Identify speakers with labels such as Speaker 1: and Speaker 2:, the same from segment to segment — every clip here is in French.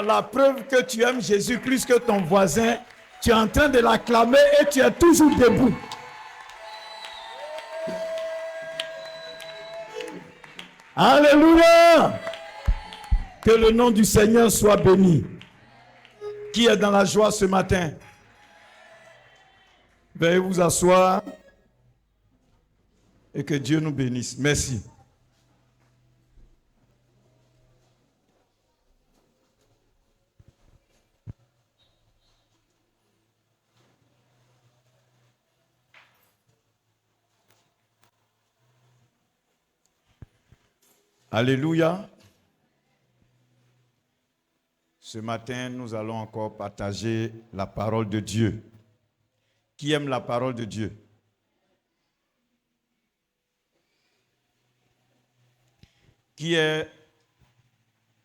Speaker 1: Non, la preuve que tu aimes Jésus plus que ton voisin, tu es en train de l'acclamer et tu es toujours debout. Alléluia! Que le nom du Seigneur soit béni. Qui est dans la joie ce matin? Veuillez vous asseoir et que Dieu nous bénisse. Merci. Alléluia. Ce matin, nous allons encore partager la parole de Dieu. Qui aime la parole de Dieu? Qui est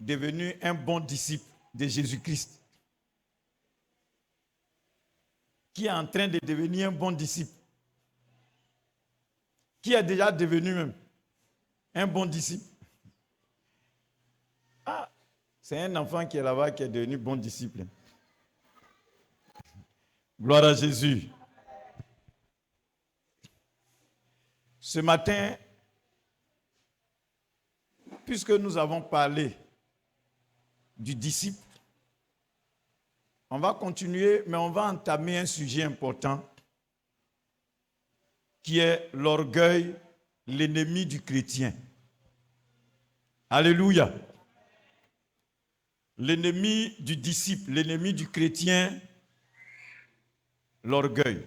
Speaker 1: devenu un bon disciple de Jésus-Christ? Qui est en train de devenir un bon disciple? Qui est déjà devenu même un bon disciple? Ah, c'est un enfant qui est là-bas qui est devenu bon disciple. Gloire à Jésus. Ce matin, puisque nous avons parlé du disciple, on va continuer, mais on va entamer un sujet important qui est l'orgueil, l'ennemi du chrétien. Alléluia. L'ennemi du disciple, l'ennemi du chrétien, l'orgueil.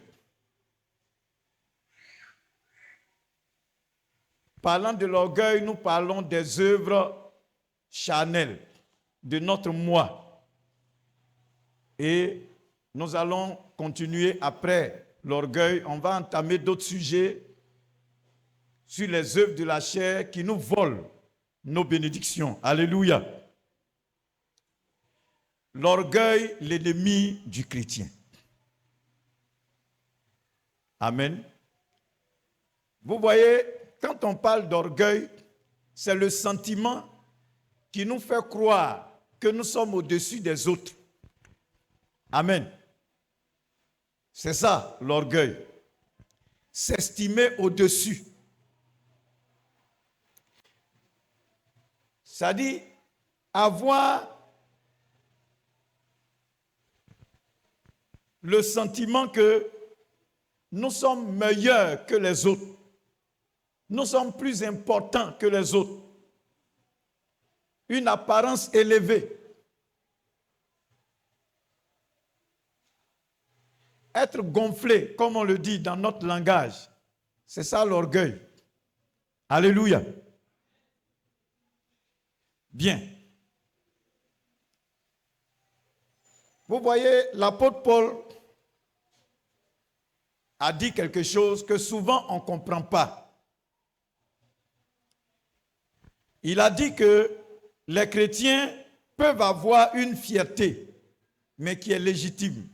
Speaker 1: Parlant de l'orgueil, nous parlons des œuvres charnelles de notre moi. Et nous allons continuer après l'orgueil. On va entamer d'autres sujets sur les œuvres de la chair qui nous volent nos bénédictions. Alléluia. L'orgueil, l'ennemi du chrétien. Amen. Vous voyez, quand on parle d'orgueil, c'est le sentiment qui nous fait croire que nous sommes au-dessus des autres. Amen. C'est ça, l'orgueil. S'estimer au-dessus. C'est-à-dire avoir le sentiment que nous sommes meilleurs que les autres. Nous sommes plus importants que les autres. Une apparence élevée. Être gonflé, comme on le dit dans notre langage. C'est ça l'orgueil. Alléluia. Bien. Vous voyez, l'apôtre Paul a dit quelque chose que souvent on ne comprend pas. Il a dit que les chrétiens peuvent avoir une fierté, mais qui est légitime.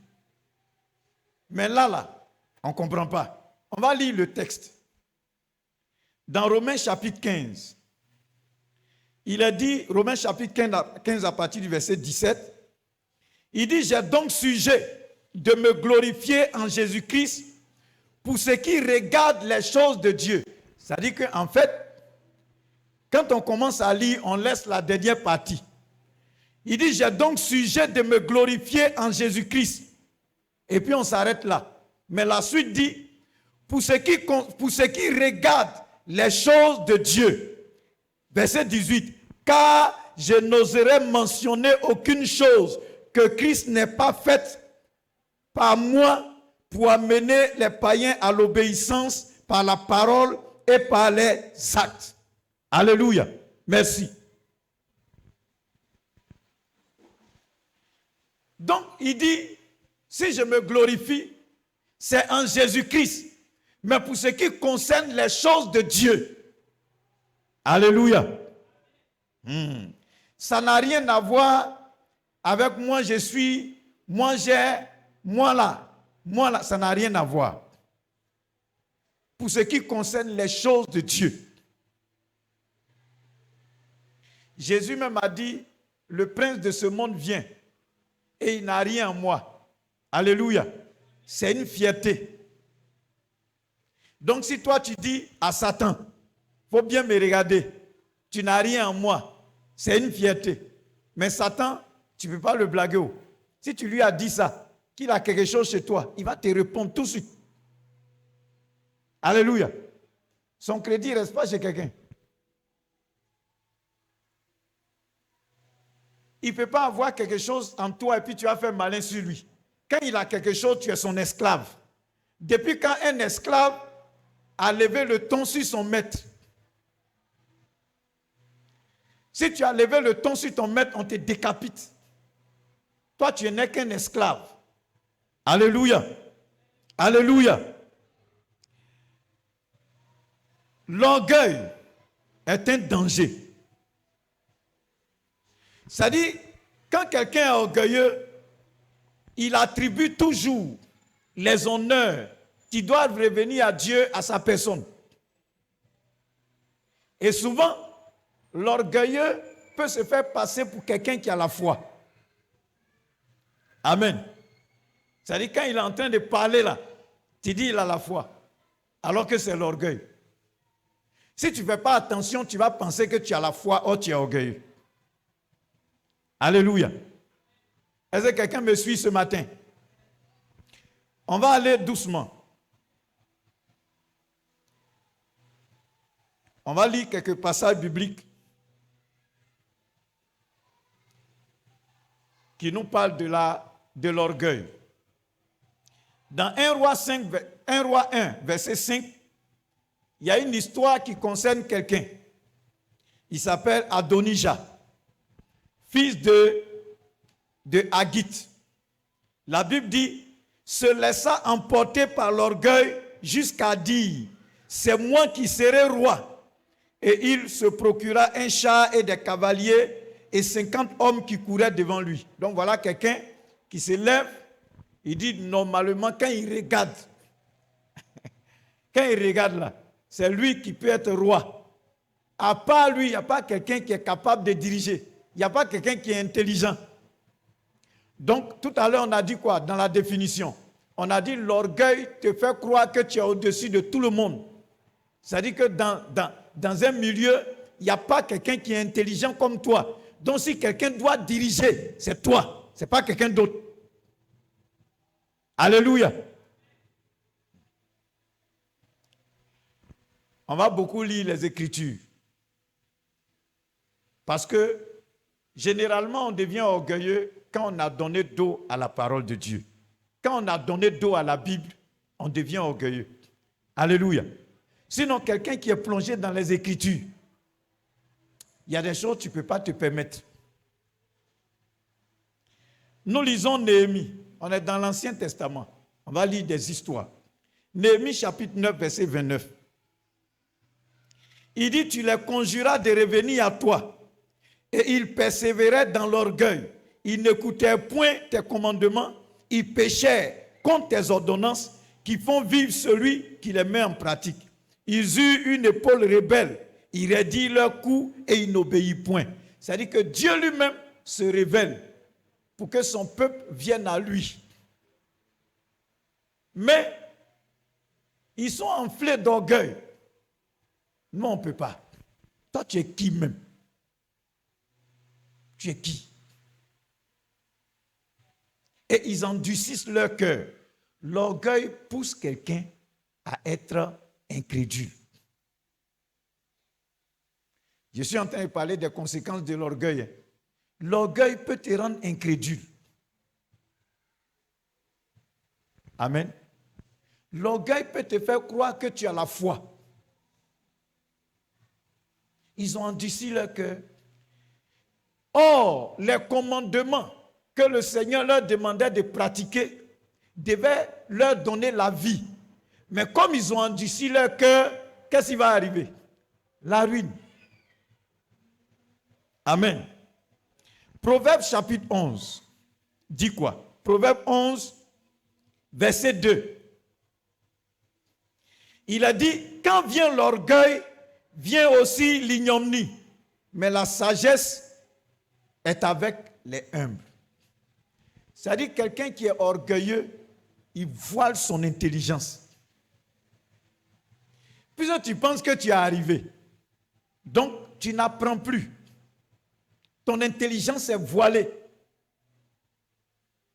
Speaker 1: Mais là, on ne comprend pas. On va lire le texte. Dans Romains chapitre 15, il est dit, Romains chapitre 15 à partir du verset 17, il dit, j'ai donc sujet de me glorifier en Jésus-Christ pour ce qui regarde les choses de Dieu. C'est-à-dire qu'en fait, quand on commence à lire, on laisse la dernière partie. Il dit, j'ai donc sujet de me glorifier en Jésus-Christ. Et puis on s'arrête là. Mais la suite dit, pour ce qui regarde les choses de Dieu. Verset 18, car je n'oserais mentionner aucune chose que Christ n'ait pas faite par moi pour amener les païens à l'obéissance par la parole et par les actes. Alléluia. Merci. Donc, il dit, si je me glorifie, c'est en Jésus-Christ. Mais pour ce qui concerne les choses de Dieu, alléluia. Ça n'a rien à voir avec moi je suis, moi j'ai, moi là, ça n'a rien à voir. Pour ce qui concerne les choses de Dieu. Jésus même a dit, le prince de ce monde vient et il n'a rien en moi. Alléluia. C'est une fierté. Donc si toi tu dis à Satan, il faut bien me regarder, tu n'as rien en moi, c'est une fierté. Mais Satan, tu ne peux pas le blaguer. Si tu lui as dit ça, qu'il a quelque chose chez toi, il va te répondre tout de suite. Alléluia. Son crédit ne reste pas chez quelqu'un. Il ne peut pas avoir quelque chose en toi et puis tu vas faire malin sur lui. Quand il a quelque chose, tu es son esclave. Depuis quand un esclave a levé le ton sur son maître, si tu as levé le ton sur ton maître, on te décapite. Toi, tu n'es qu'un esclave. Alléluia. Alléluia. L'orgueil est un danger. C'est-à-dire, quand quelqu'un est orgueilleux, il attribue toujours les honneurs qui doivent revenir à Dieu, à sa personne. Et souvent, l'orgueilleux peut se faire passer pour quelqu'un qui a la foi. Amen. C'est-à-dire, quand il est en train de parler là, tu dis il a la foi, alors que c'est l'orgueil. Si tu ne fais pas attention, tu vas penser que tu as la foi, or tu es orgueilleux. Alléluia. Est-ce que quelqu'un me suit ce matin? On va aller doucement. On va lire quelques passages bibliques qui nous parlent de l'orgueil. Dans 1 Roi 1, verset 5, il y a une histoire qui concerne quelqu'un. Il s'appelle Adonijah, fils de Haggith. La Bible dit, se laissa emporter par l'orgueil jusqu'à dire, c'est moi qui serai roi. Et il se procura un char et des cavaliers et 50 hommes qui couraient devant lui. Donc voilà quelqu'un qui se lève, il dit normalement quand il regarde, là, c'est lui qui peut être roi. À part lui, il n'y a pas quelqu'un qui est capable de diriger. Il n'y a pas quelqu'un qui est intelligent. Donc tout à l'heure on a dit quoi dans la définition? On a dit l'orgueil te fait croire que tu es au-dessus de tout le monde. C'est-à-dire que dans un milieu, il n'y a pas quelqu'un qui est intelligent comme toi. Donc si quelqu'un doit diriger, c'est toi, ce n'est pas quelqu'un d'autre. Alléluia. On va beaucoup lire les Écritures. Parce que généralement, on devient orgueilleux quand on a donné dos à la parole de Dieu. Quand on a donné dos à la Bible, on devient orgueilleux. Alléluia. Sinon, quelqu'un qui est plongé dans les Écritures, il y a des choses que tu ne peux pas te permettre. Nous lisons Néhémie. On est dans l'Ancien Testament. On va lire des histoires. Néhémie chapitre 9, verset 29. Il dit, tu les conjuras de revenir à toi. Et ils persévéraient dans l'orgueil. Ils n'écoutaient point tes commandements. Ils péchèrent contre tes ordonnances qui font vivre celui qui les met en pratique. Ils eurent une épaule rebelle. Ils raidirent leur cou et ils n'obéissent point. C'est-à-dire que Dieu lui-même se révèle pour que son peuple vienne à lui. Mais ils sont enflés d'orgueil. Non, on ne peut pas. Toi, tu es qui même? Tu es qui? Et ils endurcissent leur cœur. L'orgueil pousse quelqu'un à être incrédule. Je suis en train de parler des conséquences de l'orgueil. L'orgueil peut te rendre incrédule. Amen. L'orgueil peut te faire croire que tu as la foi. Ils ont endurci leur cœur. Or, les commandements que le Seigneur leur demandait de pratiquer devaient leur donner la vie. Mais comme ils ont endurci leur cœur, qu'est-ce qui va arriver? La ruine. Amen. Proverbe chapitre 11 dit quoi? Proverbe 11, verset 2. Il a dit, quand vient l'orgueil, vient aussi l'ignominie. Mais la sagesse est avec les humbles. C'est-à-dire quelqu'un qui est orgueilleux, il voile son intelligence. Puisque tu penses que tu es arrivé, donc tu n'apprends plus. Ton intelligence est voilée.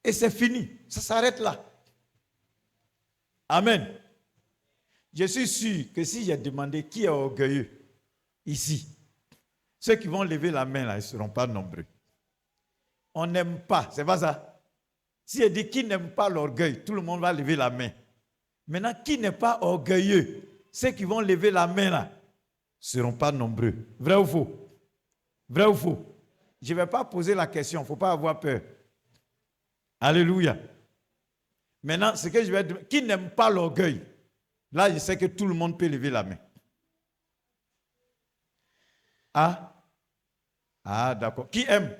Speaker 1: Et c'est fini. Ça s'arrête là. Amen. Je suis sûr que si j'ai demandé qui est orgueilleux ici, ceux qui vont lever la main là, ils ne seront pas nombreux. On n'aime pas, c'est pas ça. Si je dis qui n'aime pas l'orgueil, tout le monde va lever la main. Maintenant, qui n'est pas orgueilleux, ceux qui vont lever la main là, ne seront pas nombreux. Vrai ou faux? Vrai ou faux? Je ne vais pas poser la question, il ne faut pas avoir peur. Alléluia. Maintenant, ce que je vais dire, qui n'aime pas l'orgueil? Là, je sais que tout le monde peut lever la main. Ah, d'accord. Qui aime?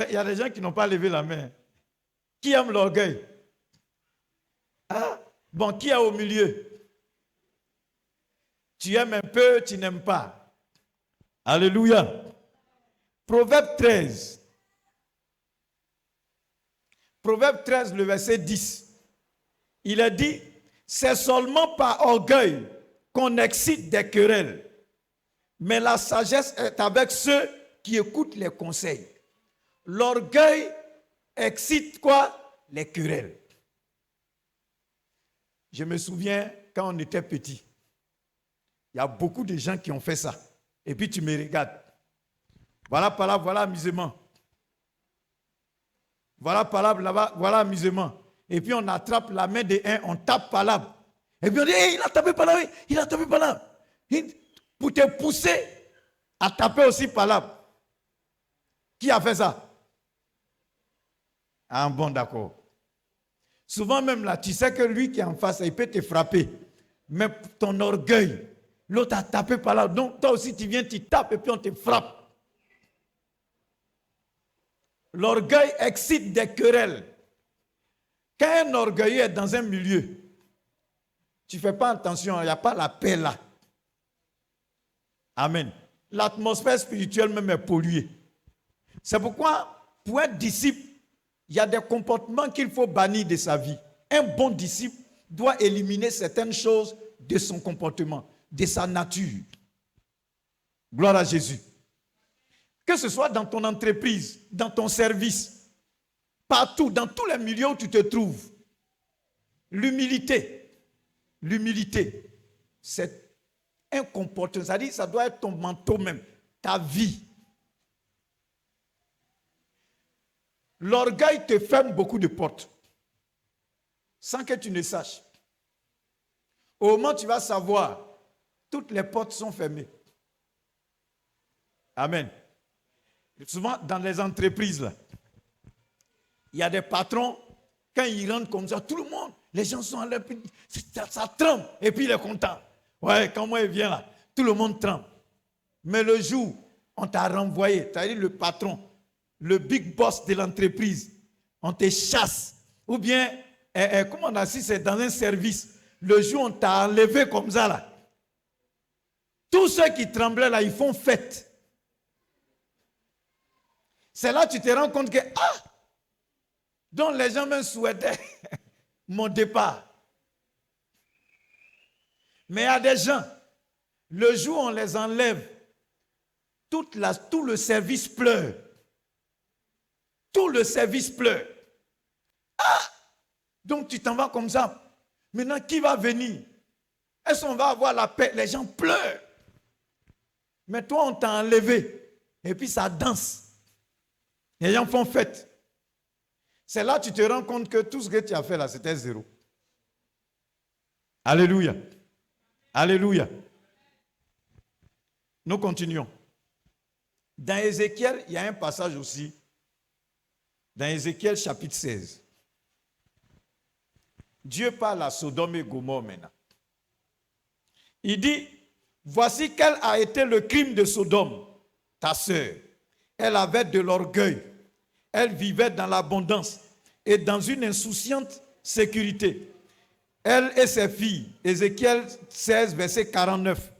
Speaker 1: Il y a des gens qui n'ont pas levé la main. Qui aime l'orgueil? Bon, qui est au milieu? Tu aimes un peu, tu n'aimes pas. Alléluia. Proverbe 13. Proverbe 13, le verset 10. Il a dit, c'est seulement par orgueil qu'on excite des querelles. Mais la sagesse est avec ceux qui écoutent les conseils. L'orgueil excite quoi? Les querelles. Je me souviens quand on était petit, il y a beaucoup de gens qui ont fait ça. Et puis tu me regardes. Voilà par là, voilà amusement. Voilà par là, là-bas, voilà amusement. Et puis on attrape la main de un, on tape par là. Et puis on dit, hey, il a tapé par là, il a tapé par là. Pour te pousser à taper aussi par là. Qui a fait ça? Ah bon, d'accord. Souvent même là, tu sais que lui qui est en face, il peut te frapper. Mais ton orgueil, l'autre a tapé par là. Donc toi aussi tu viens, tu tapes et puis on te frappe. L'orgueil excite des querelles. Quand un orgueilleux est dans un milieu, tu ne fais pas attention, il n'y a pas la paix là. Amen. L'atmosphère spirituelle même est polluée. C'est pourquoi, pour être disciple, il y a des comportements qu'il faut bannir de sa vie. Un bon disciple doit éliminer certaines choses de son comportement, de sa nature. Gloire à Jésus. Que ce soit dans ton entreprise, dans ton service, partout, dans tous les milieux où tu te trouves. L'humilité, c'est un comportement, c'est-à-dire ça doit être ton manteau même, ta vie. L'orgueil te ferme beaucoup de portes, sans que tu ne saches. Au moment où tu vas savoir, toutes les portes sont fermées. Amen. Souvent, dans les entreprises, là, il y a des patrons, quand ils rentrent comme ça, tout le monde, les gens sont en l'air, ça tremble, et puis il est content. Ouais, quand moi il vient là, tout le monde tremble. Mais le jour, on t'a renvoyé, c'est-à-dire le patron, le big boss de l'entreprise, on te chasse. Ou bien, comment on a dit, c'est dans un service, le jour on t'a enlevé comme ça là. Tous ceux qui tremblaient là, ils font fête. C'est là que tu te rends compte que, donc les gens me souhaitaient mon départ. Mais il y a des gens, le jour où on les enlève, tout le service pleure. Tout le service pleure. Donc tu t'en vas comme ça. Maintenant, qui va venir? Est-ce qu'on va avoir la paix? Les gens pleurent. Mais toi, on t'a enlevé. Et puis ça danse. Les gens font fête. C'est là que tu te rends compte que tout ce que tu as fait là, c'était zéro. Alléluia. Alléluia. Nous continuons. Dans Ézéchiel, il y a un passage aussi. Dans Ézéchiel chapitre 16. Dieu parle à Sodome et Gomorrhe maintenant. Il dit, voici quel a été le crime de Sodome, ta sœur. Elle avait de l'orgueil. Elle vivait dans l'abondance et dans une insouciante sécurité. Elle et ses filles. Ézéchiel 16, verset 49.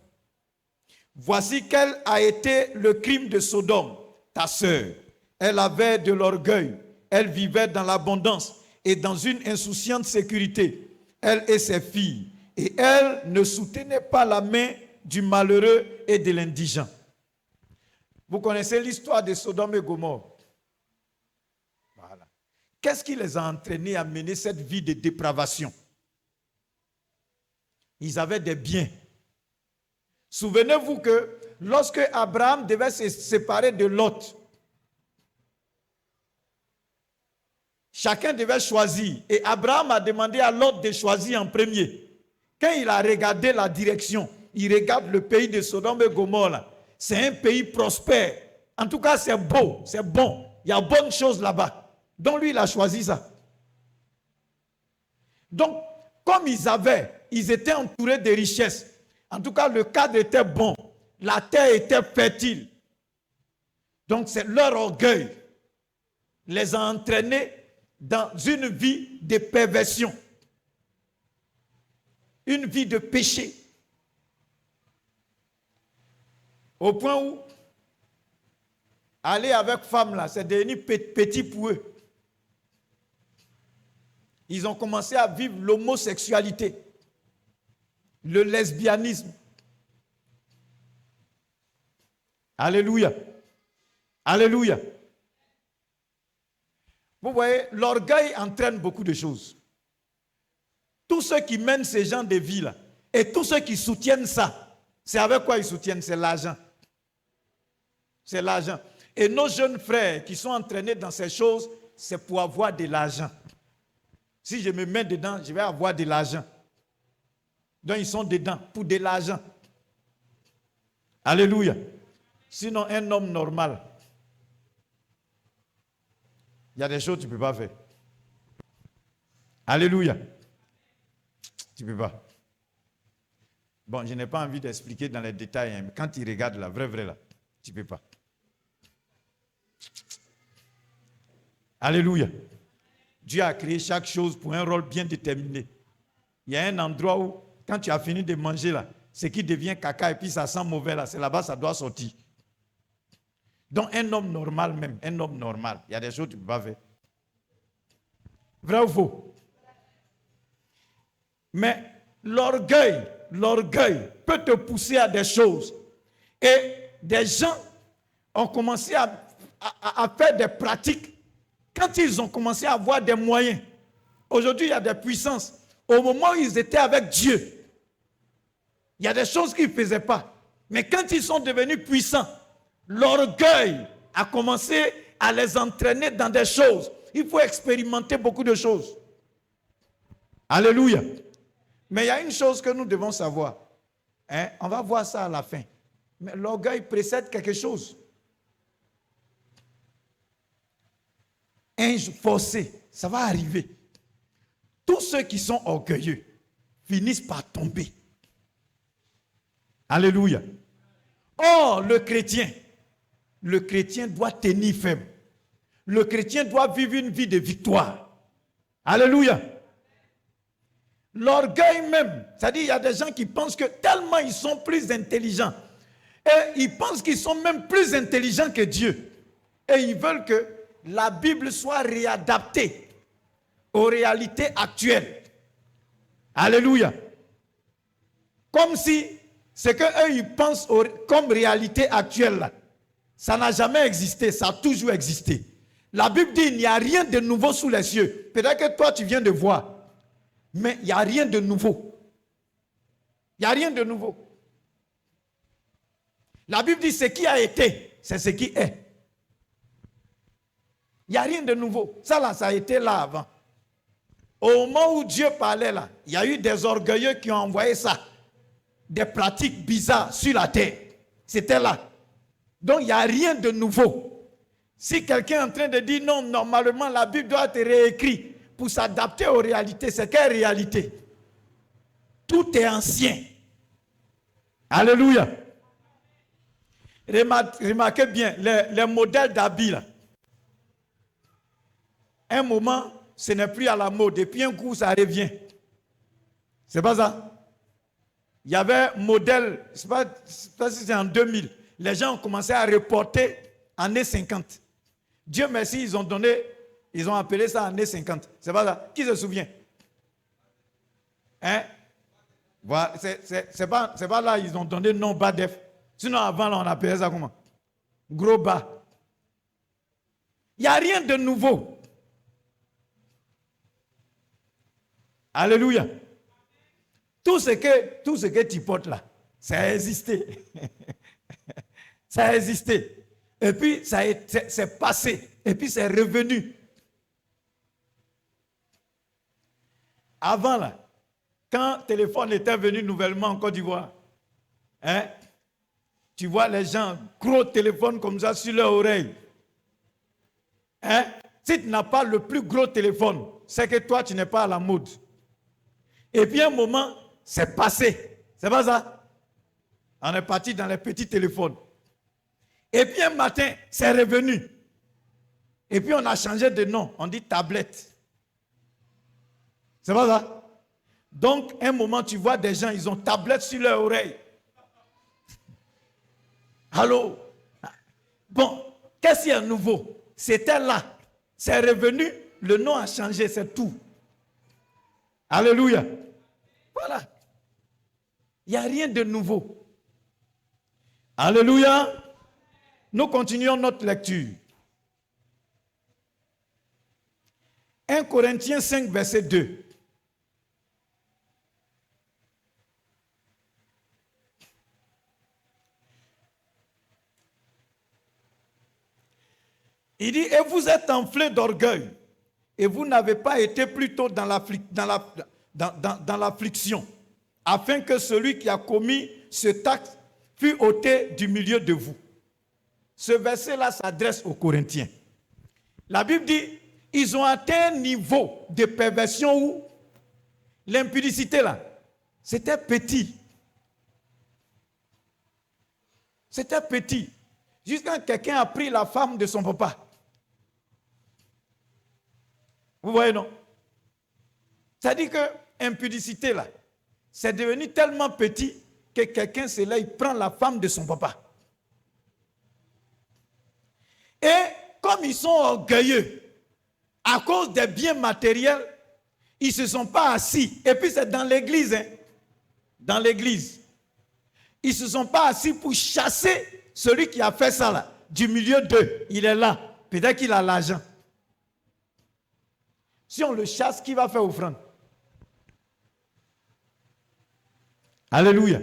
Speaker 1: Voici quel a été le crime de Sodome, ta sœur. Elle avait de l'orgueil, elle vivait dans l'abondance et dans une insouciante sécurité, elle et ses filles. Et elle ne soutenait pas la main du malheureux et de l'indigent. Vous connaissez l'histoire de Sodome et Gomorrhe. Voilà. Qu'est-ce qui les a entraînés à mener cette vie de dépravation? Ils avaient des biens. Souvenez-vous que lorsque Abraham devait se séparer de Lot, chacun devait choisir. Et Abraham a demandé à Lot de choisir en premier. Quand il a regardé la direction, il regarde le pays de Sodome et Gomorrhe. C'est un pays prospère. En tout cas, c'est beau, c'est bon. Il y a bonnes choses là-bas. Donc lui, il a choisi ça. Donc, comme ils étaient entourés de richesses. En tout cas, le cadre était bon. La terre était fertile. Donc, c'est leur orgueil les a entraînés dans une vie de perversion. Une vie de péché. Au point où aller avec femme là, c'est devenu petit pour eux. Ils ont commencé à vivre l'homosexualité, le lesbianisme. Alléluia. Alléluia. Vous voyez, l'orgueil entraîne beaucoup de choses. Tous ceux qui mènent ces gens de vie là, et tous ceux qui soutiennent ça, c'est avec quoi ils soutiennent? C'est l'argent. C'est l'argent. Et nos jeunes frères qui sont entraînés dans ces choses, c'est pour avoir de l'argent. Si je me mets dedans, je vais avoir de l'argent. Donc ils sont dedans pour de l'argent. Alléluia. Sinon, un homme normal, il y a des choses que tu ne peux pas faire. Alléluia. Tu ne peux pas. Bon, je n'ai pas envie d'expliquer dans les détails, hein, mais quand tu regardes la vraie là, tu ne peux pas. Alléluia. Dieu a créé chaque chose pour un rôle bien déterminé. Il y a un endroit où, quand tu as fini de manger là, ce qui devient caca et puis ça sent mauvais là, c'est là-bas, ça doit sortir. Donc un homme normal même, un homme normal, il y a des choses que tu ne peux pas faire. Vrai ou faux? Mais l'orgueil peut te pousser à des choses. Et des gens ont commencé à faire des pratiques quand ils ont commencé à avoir des moyens. Aujourd'hui, il y a des puissances. Au moment où ils étaient avec Dieu, il y a des choses qu'ils ne faisaient pas. Mais quand ils sont devenus puissants, l'orgueil a commencé à les entraîner dans des choses. Il faut expérimenter beaucoup de choses. Alléluia. Mais il y a une chose que nous devons savoir. Hein? On va voir ça à la fin. Mais l'orgueil précède quelque chose. Un jour forcé, ça va arriver. Tous ceux qui sont orgueilleux finissent par tomber. Alléluia. Or, le chrétien doit tenir ferme. Le chrétien doit vivre une vie de victoire. Alléluia. L'orgueil même, c'est-à-dire il y a des gens qui pensent que tellement ils sont plus intelligents, et ils pensent qu'ils sont même plus intelligents que Dieu. Et ils veulent que la Bible soit réadaptée aux réalités actuelles. Alléluia. Comme si ce qu'eux ils pensent comme réalité actuelle, là, ça n'a jamais existé, ça a toujours existé. La Bible dit il n'y a rien de nouveau sous les cieux. Peut-être que toi tu viens de voir. Mais il n'y a rien de nouveau. Il n'y a rien de nouveau. La Bible dit ce qui a été, c'est ce qui est. Il n'y a rien de nouveau. Ça là, ça a été là avant. Au moment où Dieu parlait là, il y a eu des orgueilleux qui ont envoyé ça. Des pratiques bizarres sur la terre. C'était là. Donc il n'y a rien de nouveau. Si quelqu'un est en train de dire non, normalement la Bible doit être réécrite pour s'adapter aux réalités, c'est quelle réalité? Tout est ancien. Alléluia. Remarquez bien, les modèles d'habits là. Un moment, ce n'est plus à la mode. Et puis un coup, ça revient. C'est pas ça? il y avait un modèle, je ne sais pas si c'est en 2000, les gens ont commencé à reporter années 50. Dieu merci, ils ont appelé ça années 50. C'est pas ça? Qui se souvient? Hein? Voilà, c'est pas là, ils ont donné nom bas def. Sinon, avant, là, on appelait ça comment? Gros bas. Il n'y a rien de nouveau. Alléluia. Tout ce que tu portes là, ça a existé. Ça a existé. Et puis, c'est passé. Et puis, c'est revenu. Avant là, quand le téléphone était venu nouvellement en Côte d'Ivoire, hein, tu vois les gens, gros téléphone comme ça sur leur oreille. Hein? Si tu n'as pas le plus gros téléphone, c'est que toi, tu n'es pas à la mode. Et puis un moment, c'est passé. C'est pas ça? On est parti dans les petits téléphones. Et puis un matin, c'est revenu. Et puis on a changé de nom. On dit tablette. C'est pas ça? Donc, un moment, tu vois des gens, ils ont tablette sur leur oreille. Allô? Bon, qu'est-ce qu'il y a de nouveau? C'était là. C'est revenu. Le nom a changé, c'est tout. Alléluia. Voilà. Il n'y a rien de nouveau. Alléluia. Nous continuons notre lecture. 1 Corinthiens 5, verset 2. Il dit, et vous êtes enflés d'orgueil, et vous n'avez pas été plutôt dans l'affliction, afin que celui qui a commis ce acte fût ôté du milieu de vous. Ce verset-là s'adresse aux Corinthiens. La Bible dit, ils ont atteint un niveau de perversion où l'impudicité là, c'était petit. C'était petit. Jusqu'à quelqu'un a pris la femme de son papa. Vous voyez, non? C'est-à-dire que l'impudicité là, c'est devenu tellement petit que quelqu'un, c'est là, il prend la femme de son papa. Et comme ils sont orgueilleux, à cause des biens matériels, ils ne se sont pas assis. Et puis c'est dans l'église, hein, dans l'église. Ils ne se sont pas assis pour chasser celui qui a fait ça là, du milieu d'eux. Il est là. Peut-être qu'il a l'argent. Si on le chasse, qui va faire offrande? Alléluia.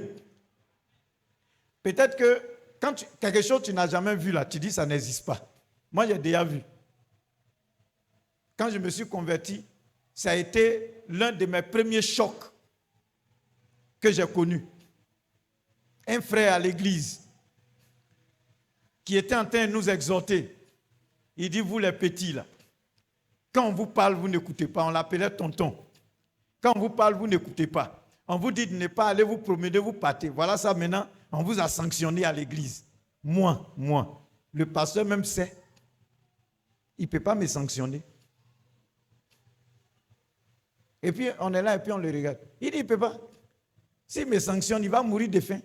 Speaker 1: Peut-être que quand quelque chose que tu n'as jamais vu là, tu dis ça n'existe pas. Moi, j'ai déjà vu. Quand je me suis converti, ça a été l'un de mes premiers chocs que j'ai connus. Un frère à l'église qui était en train de nous exhorter. Il dit, vous les petits là, quand on vous parle, vous n'écoutez pas. On l'appelait tonton. Quand on vous parle, vous n'écoutez pas. On vous dit de ne pas aller vous promener, vous partez. Voilà ça maintenant, on vous a sanctionné à l'église. Moi, le pasteur même sait. Il ne peut pas me sanctionner. Et puis on est là et puis on le regarde. Il dit, il ne peut pas. S'il me sanctionne, il va mourir de faim.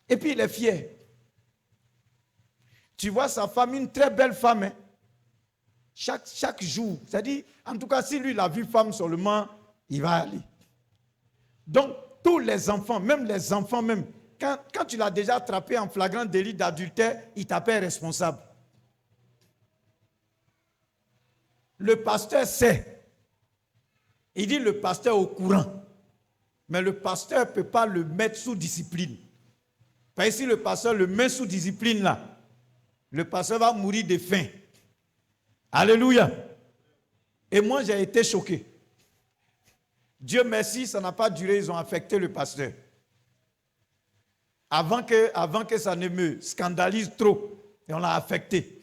Speaker 1: Et puis il est fier. Tu vois sa femme, une très belle femme. Hein? Chaque jour. C'est-à-dire, en tout cas, si lui, il a vu femme seulement, il va aller. Donc, tous les enfants, même, quand tu l'as déjà attrapé en flagrant délit d'adultère, il t'appelle responsable. Le pasteur sait. Il dit le pasteur au courant. Mais le pasteur ne peut pas le mettre sous discipline. Parce que si le pasteur le met sous discipline là, le pasteur va mourir de faim. Alléluia. Et moi, j'ai été choqué. Dieu merci, ça n'a pas duré, ils ont affecté le pasteur. Avant que ça ne me scandalise trop, et on l'a affecté.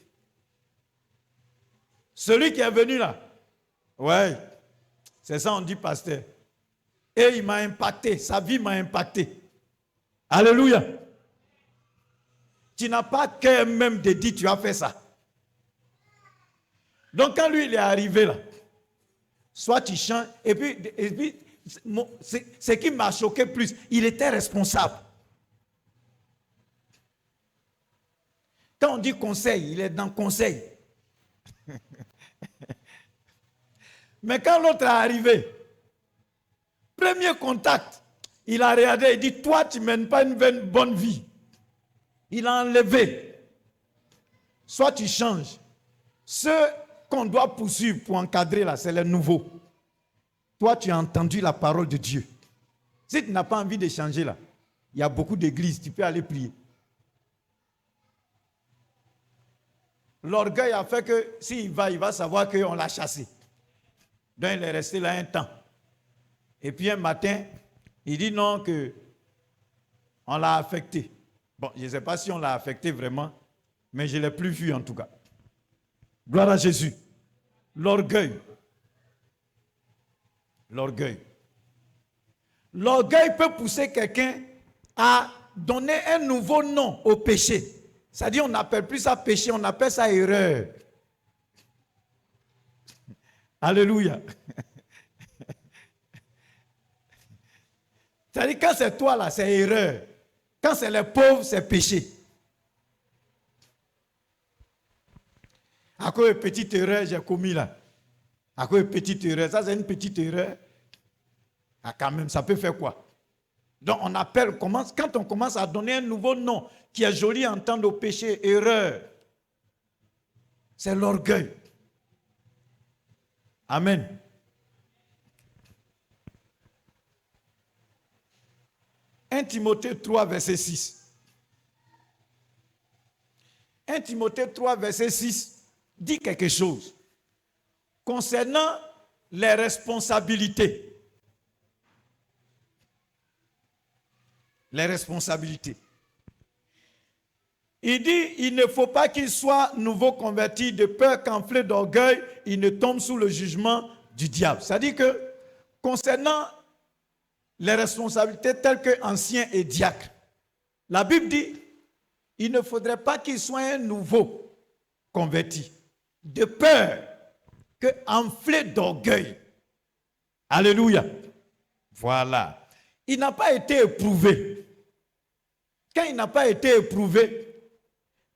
Speaker 1: Celui qui est venu là, ouais, c'est ça on dit pasteur. Et il m'a impacté, sa vie m'a impacté. Alléluia. Tu n'as pas cœur même de dire tu as fait ça. Donc quand lui il est arrivé là, soit tu chantes, et puis ce qui m'a choqué plus, il était responsable. Quand on dit conseil, il est dans conseil. Mais quand l'autre est arrivé, premier contact, il a regardé, il dit, toi, tu ne mènes pas une bonne vie. Il a enlevé. Soit tu changes. Ce qu'on doit poursuivre pour encadrer là, c'est le nouveau. Toi, tu as entendu la parole de Dieu. Si tu n'as pas envie de changer là, il y a beaucoup d'églises, tu peux aller prier. L'orgueil a fait que s'il va, il va savoir qu'on l'a chassé. Donc il est resté là un temps. Et puis un matin, il dit non, que on l'a affecté. Bon, je ne sais pas si on l'a affecté vraiment, mais je ne l'ai plus vu en tout cas. Gloire à Jésus. L'orgueil. L'orgueil. L'orgueil peut pousser quelqu'un à donner un nouveau nom au péché. C'est-à-dire, on n'appelle plus ça péché, on appelle ça erreur. Alléluia. C'est-à-dire, quand c'est toi là, c'est erreur. Quand c'est les pauvres, c'est péché. À cause de petite erreur, j'ai commis là. À cause de petite erreur, ça c'est une petite erreur. Ah, quand même, ça peut faire quoi? Donc on appelle, quand on commence à donner un nouveau nom qui est joli à entendre au péché, erreur, c'est l'orgueil. Amen. Un Timothée 3, verset 6. 1 Timothée 3, verset 6 dit quelque chose concernant les responsabilités. Les responsabilités. Il dit, il ne faut pas qu'il soit nouveau converti de peur qu'enflé d'orgueil, il ne tombe sous le jugement du diable. C'est-à-dire que concernant les responsabilités telles que ancien et diacre, la Bible dit, il ne faudrait pas qu'il soit un nouveau converti de peur qu'enflé d'orgueil. Alléluia. Voilà. Il n'a pas été éprouvé. Quand il n'a pas été éprouvé,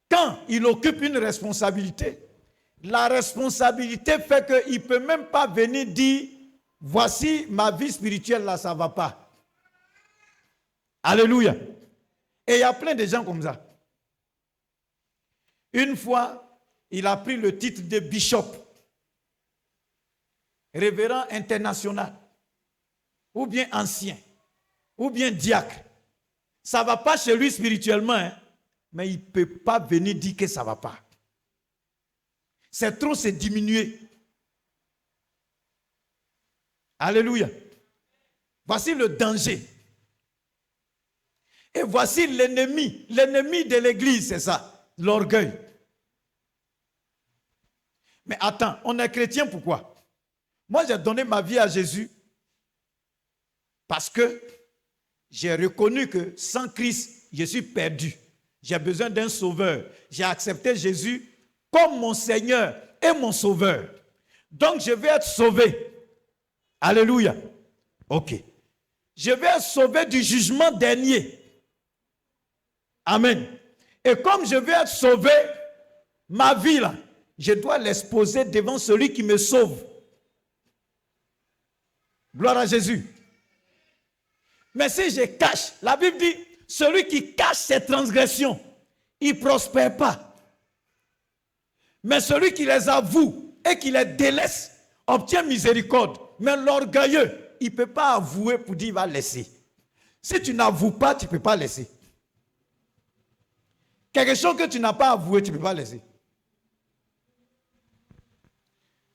Speaker 1: quand il occupe une responsabilité, la responsabilité fait qu'il ne peut même pas venir dire, voici ma vie spirituelle là, ça ne va pas. Alléluia. Et il y a plein de gens comme ça. Une fois, il a pris le titre de bishop, révérend international, ou bien ancien, ou bien diacre. Ça ne va pas chez lui spirituellement, hein, mais il ne peut pas venir dire que ça ne va pas. C'est trop, c'est diminué. Alléluia. Voici le danger. Et voici l'ennemi. L'ennemi de l'église, c'est ça, l'orgueil. Mais attends, on est chrétien pourquoi? Moi, j'ai donné ma vie à Jésus parce que j'ai reconnu que sans Christ, je suis perdu. J'ai besoin d'un sauveur. J'ai accepté Jésus comme mon Seigneur et mon sauveur. Donc, je vais être sauvé. Alléluia. Ok. Je vais être sauvé du jugement dernier. Amen. Et comme je vais être sauvé, ma vie là, je dois l'exposer devant celui qui me sauve. Gloire à Jésus. Mais si je cache, la Bible dit, celui qui cache ses transgressions, il ne prospère pas. Mais celui qui les avoue et qui les délaisse, obtient miséricorde. Mais l'orgueilleux, il ne peut pas avouer pour dire qu'il va laisser. Si tu n'avoues pas, tu ne peux pas laisser. Quelque chose que tu n'as pas avoué, tu ne peux pas laisser.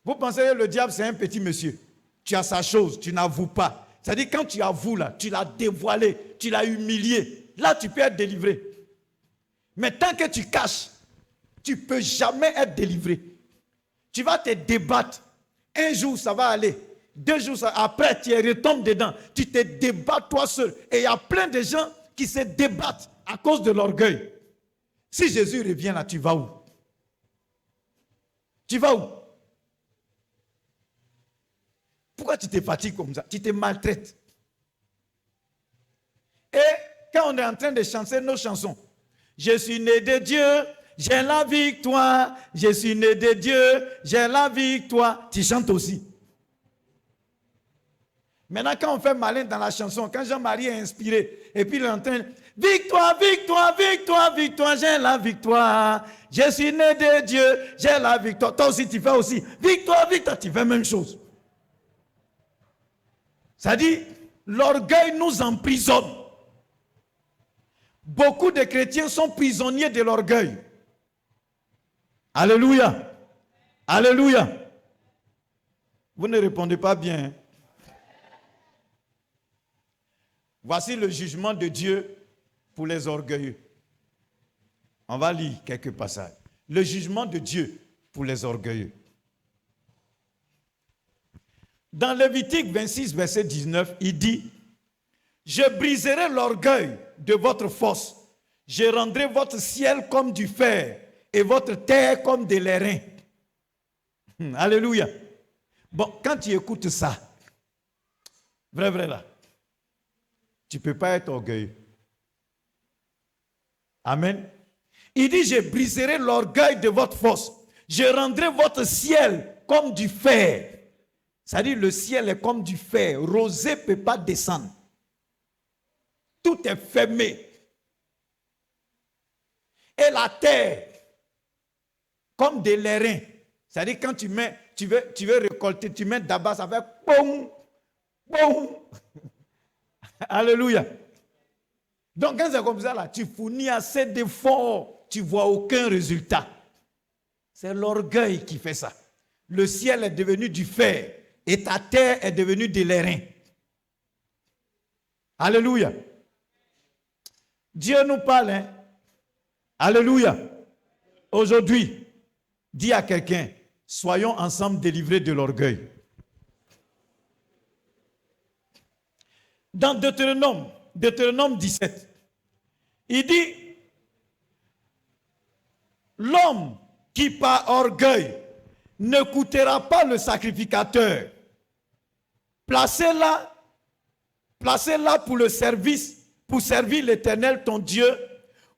Speaker 1: Vous pensez que le diable, c'est un petit monsieur. Tu as sa chose, tu n'avoues pas. C'est-à-dire quand tu avoues là, tu l'as dévoilé, tu l'as humilié. Là, tu peux être délivré. Mais tant que tu caches, tu ne peux jamais être délivré. Tu vas te débattre. Un jour, ça va aller. 2 jours, après, tu retombes dedans. Tu te débats toi seul. Et il y a plein de gens qui se débattent à cause de l'orgueil. Si Jésus revient là, tu vas où? Tu vas où? Pourquoi tu te fatigues comme ça? Tu te maltraites. Et quand on est en train de chanter nos chansons, je suis né de Dieu, j'ai la victoire. Je suis né de Dieu, j'ai la victoire. Tu chantes aussi. Maintenant, quand on fait malin dans la chanson, quand Jean-Marie est inspiré, et puis il est en train, victoire, victoire, victoire, victoire, j'ai la victoire. Je suis né de Dieu, j'ai la victoire. Toi aussi, tu fais aussi, victoire, victoire, tu fais la même chose. Ça dit, l'orgueil nous emprisonne. Beaucoup de chrétiens sont prisonniers de l'orgueil. Alléluia. Alléluia. Vous ne répondez pas bien. Hein? Voici le jugement de Dieu pour les orgueilleux. On va lire quelques passages. Le jugement de Dieu pour les orgueilleux. Dans Lévitique 26, verset 19, il dit, « Je briserai l'orgueil de votre force. Je rendrai votre ciel comme du fer et votre terre comme de l'airain. » Alléluia. Bon, quand tu écoutes ça, vrai là, tu ne peux pas être orgueilleux. Amen. Il dit, je briserai l'orgueil de votre force. Je rendrai votre ciel comme du fer. C'est-à-dire le ciel est comme du fer. Rosée ne peut pas descendre. Tout est fermé. Et la terre, comme de l'airain. C'est-à-dire quand tu veux récolter, tu mets d'abord, ça fait boum, boum. Alléluia. Donc quand c'est comme ça, là, tu fournis assez d'efforts, tu ne vois aucun résultat. C'est l'orgueil qui fait ça. Le ciel est devenu du fer et ta terre est devenue de l'airain. Alléluia. Dieu nous parle. Hein? Alléluia. Aujourd'hui, dis à quelqu'un, soyons ensemble délivrés de l'orgueil. Dans Deutéronome 17, il dit, l'homme qui par orgueil ne coûtera pas le sacrificateur, placez-la pour le service, pour servir l'Éternel ton Dieu,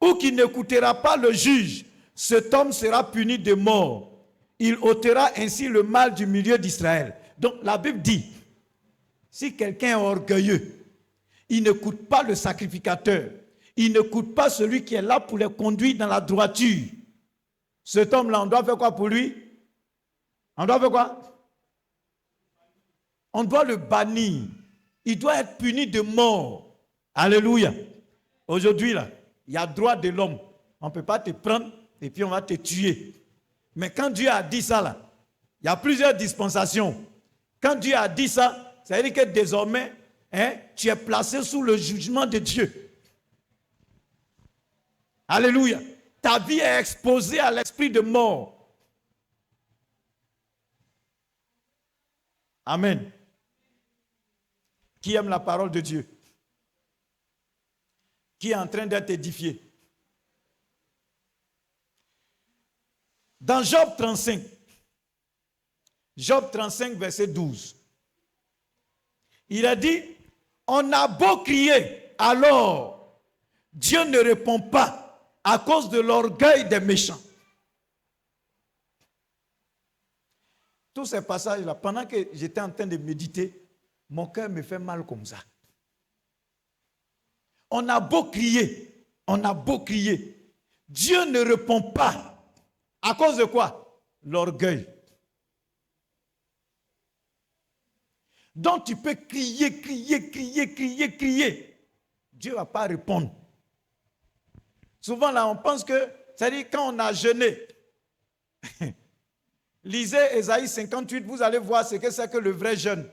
Speaker 1: ou qui ne coûtera pas le juge, cet homme sera puni de mort. Il ôtera ainsi le mal du milieu d'Israël. Donc la Bible dit, si quelqu'un est orgueilleux, il ne coûte pas le sacrificateur, il ne coûte pas celui qui est là pour les conduire dans la droiture. Cet homme-là, on doit faire quoi pour lui? On doit faire quoi? On doit le bannir. Il doit être puni de mort. Alléluia. Aujourd'hui, là, il y a droit de l'homme. On ne peut pas te prendre et puis on va te tuer. Mais quand Dieu a dit ça, là, il y a plusieurs dispensations. Quand Dieu a dit ça, ça veut dire que désormais, tu es placé sous le jugement de Dieu. Alléluia. Ta vie est exposée à l'esprit de mort. Amen. Qui aime la parole de Dieu? Qui est en train d'être édifié? Dans Job 35, verset 12, il a dit, on a beau crier, alors Dieu ne répond pas à cause de l'orgueil des méchants. Tous ces passages-là, pendant que j'étais en train de méditer, mon cœur me fait mal comme ça. On a beau crier, Dieu ne répond pas. À cause de quoi? L'orgueil. Donc tu peux crier. Dieu ne va pas répondre. Souvent là, on pense que, c'est-à-dire quand on a jeûné, lisez Ésaïe 58, vous allez voir ce que c'est que le vrai jeûne.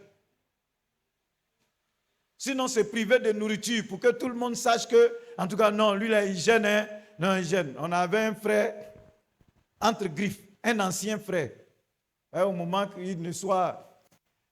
Speaker 1: Sinon, c'est privé de nourriture pour que tout le monde sache que, en tout cas, non, lui là, il jeûne. Hein? Non, il jeûne. On avait un frère, entre griffes, un ancien frère. Et au moment qu'il ne soit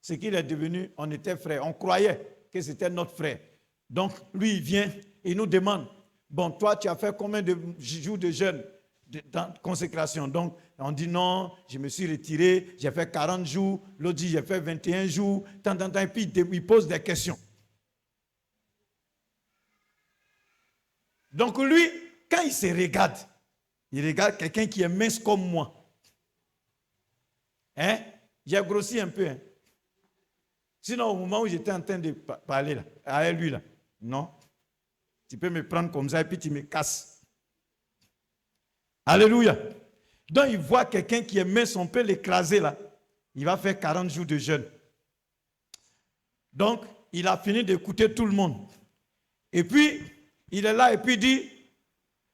Speaker 1: ce qu'il est devenu, on était frères. On croyait que c'était notre frère. Donc, lui, il vient et il nous demande, bon, toi, tu as fait combien de jours de jeûne, de consécration? Donc, On dit non, je me suis retiré, j'ai fait 40 jours. L'autre dit j'ai fait 21 jours. Et puis il pose des questions. Donc lui, quand il regarde quelqu'un qui est mince comme moi. Hein? J'ai grossi un peu. Hein? Sinon, au moment où j'étais en train de parler là, avec lui, là, non. Tu peux me prendre comme ça et puis tu me casses. Alléluia. Donc, il voit quelqu'un qui est mince, on peut l'écraser là. Il va faire 40 jours de jeûne. Donc, il a fini d'écouter tout le monde. Et puis, il est là et puis il dit,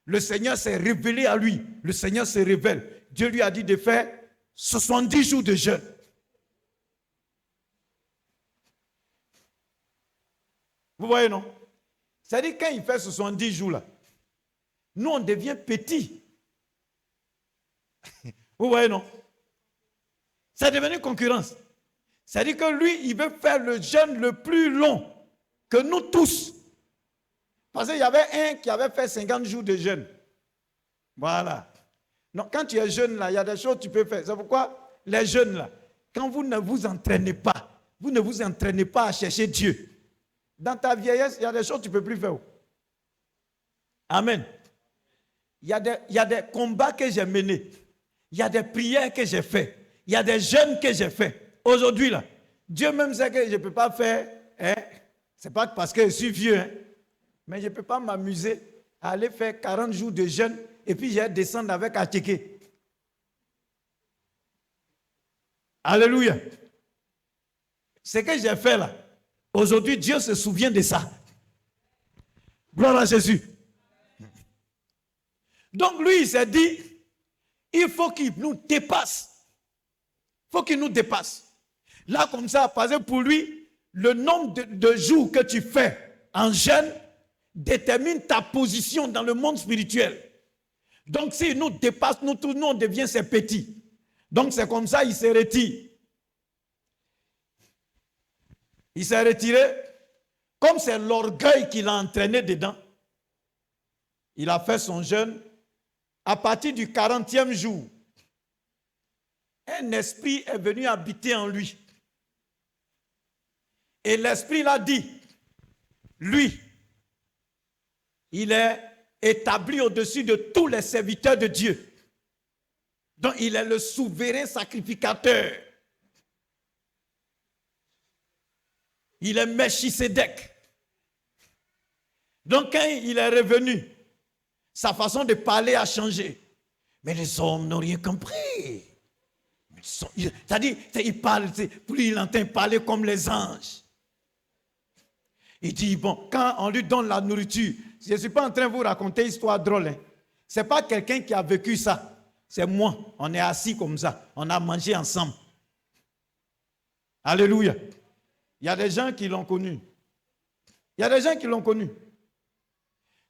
Speaker 1: le Seigneur s'est révélé à lui. Le Seigneur se révèle. Dieu lui a dit de faire 70 jours de jeûne. Vous voyez, non? C'est-à-dire, quand il fait 70 jours là, nous, on devient petits. Vous voyez, non? C'est devenu concurrence. C'est-à-dire que lui, il veut faire le jeûne le plus long que nous tous. Parce qu'il y avait un qui avait fait 50 jours de jeûne. Voilà. Non, quand tu es jeune, là, il y a des choses que tu peux faire. C'est pourquoi les jeunes, là, quand vous ne vous entraînez pas, vous ne vous entraînez pas à chercher Dieu. Dans ta vieillesse, il y a des choses que tu ne peux plus faire. Amen. Il y a des combats que j'ai menés. Il y a des prières que j'ai faites. Il y a des jeûnes que j'ai faits. Aujourd'hui, là, Dieu même sait que je ne peux pas faire. Hein? Ce n'est pas parce que je suis vieux. Hein? Mais je ne peux pas m'amuser à aller faire 40 jours de jeûne et puis j'ai descendre avec Ateke. Alléluia. Ce que j'ai fait là, aujourd'hui, Dieu se souvient de ça. Gloire à Jésus. Donc lui, il s'est dit, il faut qu'il nous dépasse. Il faut qu'il nous dépasse. Là, comme ça, parce que pour lui, le nombre de jours que tu fais en jeûne détermine ta position dans le monde spirituel. Donc, s'il nous dépasse, nous tous, nous, on devient ses petits. Donc, c'est comme ça, il se retire. Il s'est retiré. Comme c'est l'orgueil qui l'a entraîné dedans, il a fait son jeûne. À partir du 40e jour, un esprit est venu habiter en lui. Et l'esprit l'a dit, lui, il est établi au-dessus de tous les serviteurs de Dieu. Donc, il est le souverain sacrificateur. Il est Melchisédek. Donc, quand il est revenu, sa façon de parler a changé. Mais les hommes n'ont rien compris. C'est-à-dire, il parle, plus il entend parler comme les anges. Il dit, bon, quand on lui donne la nourriture, je ne suis pas en train de vous raconter une histoire drôle. Hein. Ce n'est pas quelqu'un qui a vécu ça. C'est moi. On est assis comme ça. On a mangé ensemble. Alléluia. Il y a des gens qui l'ont connu. Il y a des gens qui l'ont connu.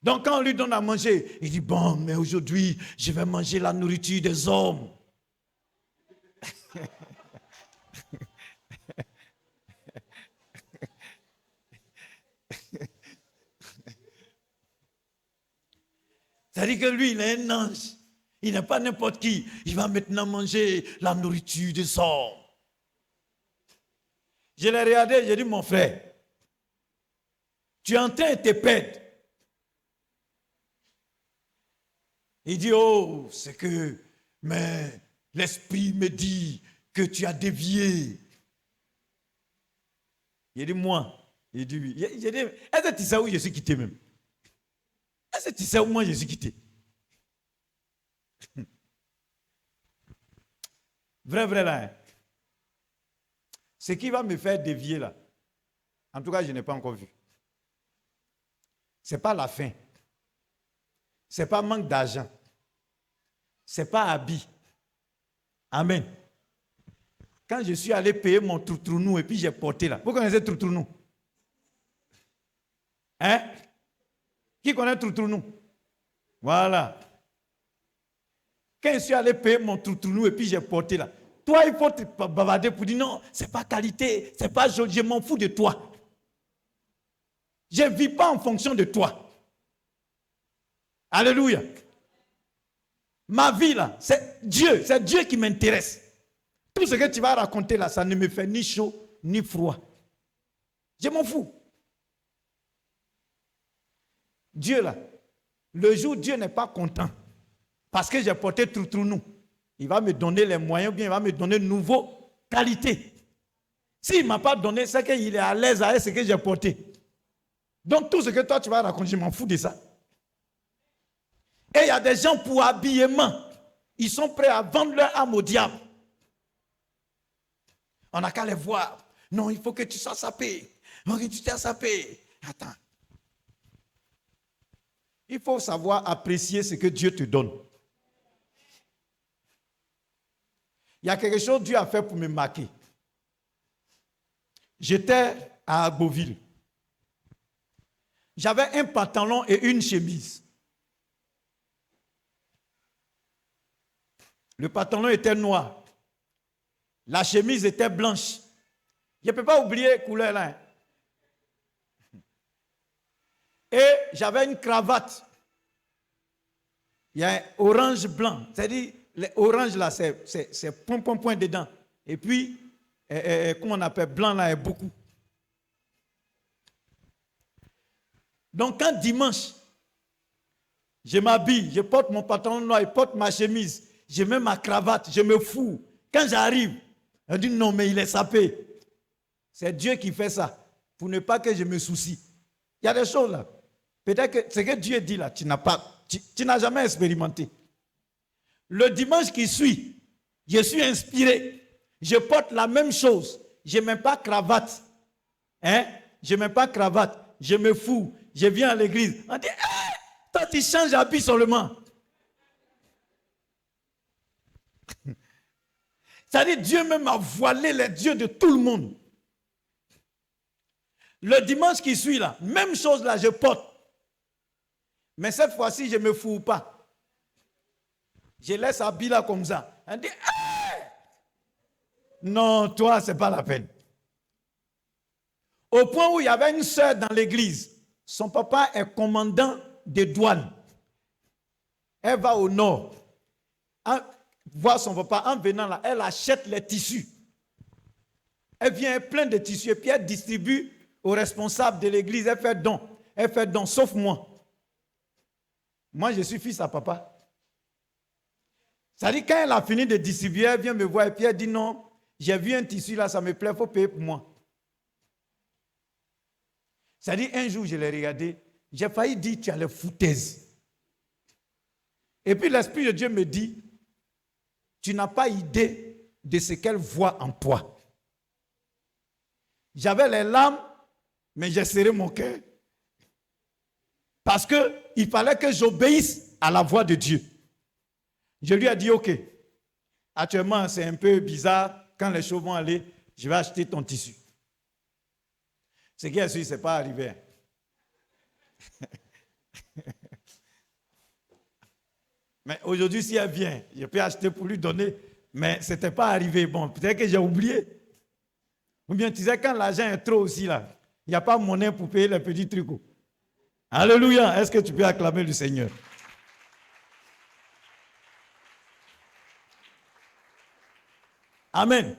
Speaker 1: Donc quand on lui donne à manger, il dit, bon, mais aujourd'hui, je vais manger la nourriture des hommes. C'est-à-dire que lui, il est un ange. Il n'est pas n'importe qui. Il va maintenant manger la nourriture des hommes. Je l'ai regardé, j'ai dit, mon frère, tu es en train de te perdre. Il dit, oh, c'est que, mais l'esprit me dit que tu as dévié. Il dit, moi. Il dit, oui. J'ai dit, est-ce que tu sais où je suis quitté même? Est-ce que tu sais où moi je suis quitté? Vrai là. Hein? Ce qui va me faire dévier là, en tout cas, je n'ai pas encore vu. Ce n'est pas la faim. Ce n'est pas manque d'argent. Ce n'est pas habit. Amen. Quand je suis allé payer mon troutrounou et puis j'ai porté là. Vous connaissez troutrounou? Hein? Qui connaît troutrounou? Voilà. Quand je suis allé payer mon troutrounou et puis j'ai porté là. Toi, il faut te bavarder pour dire non, ce n'est pas qualité, ce n'est pas joli, je m'en fous de toi. Je ne vis pas en fonction de toi. Alléluia. Ma vie là, c'est Dieu qui m'intéresse. Tout ce que tu vas raconter là, ça ne me fait ni chaud ni froid. Je m'en fous. Dieu là, le jour où Dieu n'est pas content, parce que j'ai porté nous, il va me donner les moyens, bien il va me donner de nouvelles qualités. S'il ne m'a pas donné, c'est qu'il est à l'aise avec ce que j'ai porté. Donc tout ce que toi tu vas raconter, je m'en fous de ça. Et il y a des gens pour habillement, ils sont prêts à vendre leur âme au diable. On n'a qu'à les voir. Non, il faut que tu sois sapé. Non, que tu t'es sapé. Attends. Il faut savoir apprécier ce que Dieu te donne. Il y a quelque chose que Dieu a fait pour me marquer. J'étais à Agboville. J'avais un pantalon et une chemise. Le pantalon était noir. La chemise était blanche. Je ne peux pas oublier la couleur là. Et j'avais une cravate. Il y a un orange blanc. C'est-à-dire, l'orange là, c'est point dedans. Et puis, comment on appelle, blanc là est beaucoup. Donc, quand dimanche, je m'habille, je porte mon pantalon noir, je porte ma chemise, je mets ma cravate, je me fous. Quand j'arrive, on dit non, mais il est sapé. C'est Dieu qui fait ça, pour ne pas que je me soucie. Il y a des choses là. Peut-être que ce que Dieu dit là, tu n'as jamais expérimenté. Le dimanche qui suit, je suis inspiré. Je porte la même chose. Je ne mets pas cravate. Je ne mets pas cravate. Je me fous. Je viens à l'église. On dit, hey, toi tu changes d'habit seulement. C'est-à-dire Dieu même a voilé les dieux de tout le monde. Le dimanche qui suit là, même chose là, je porte. Mais cette fois-ci, je ne me fous pas. Je laisse habiller là comme ça. On dit, hey! Non, toi, ce n'est pas la peine. Au point où il y avait une sœur dans l'église. Son papa est commandant de douane. Elle va au nord. Voir son papa, en venant là, elle achète les tissus. Elle vient plein de tissus et puis elle distribue aux responsables de l'église. Elle fait don. Elle fait don, sauf moi. Moi, je suis fils à papa. Ça dit, quand elle a fini de distribuer, elle vient me voir et puis elle dit non, j'ai vu un tissu là, ça me plaît, il faut payer pour moi. Ça dit, un jour, je l'ai regardé, j'ai failli dire, tu as les foutaises. Et puis l'Esprit de Dieu me dit, tu n'as pas idée de ce qu'elle voit en toi. J'avais les larmes, mais j'ai serré mon cœur. Parce qu'il fallait que j'obéisse à la voix de Dieu. Je lui ai dit, ok, actuellement c'est un peu bizarre, quand les choses vont aller, je vais acheter ton tissu. Ce qui est sûr, ce n'est pas arrivé. Mais aujourd'hui, si elle vient, je peux acheter pour lui donner, mais ce n'était pas arrivé. Bon, peut-être que j'ai oublié. Ou bien tu sais, quand l'argent est trop aussi là, il n'y a pas monnaie pour payer les petits trucs. Alléluia. Est-ce que tu peux acclamer le Seigneur? Amen.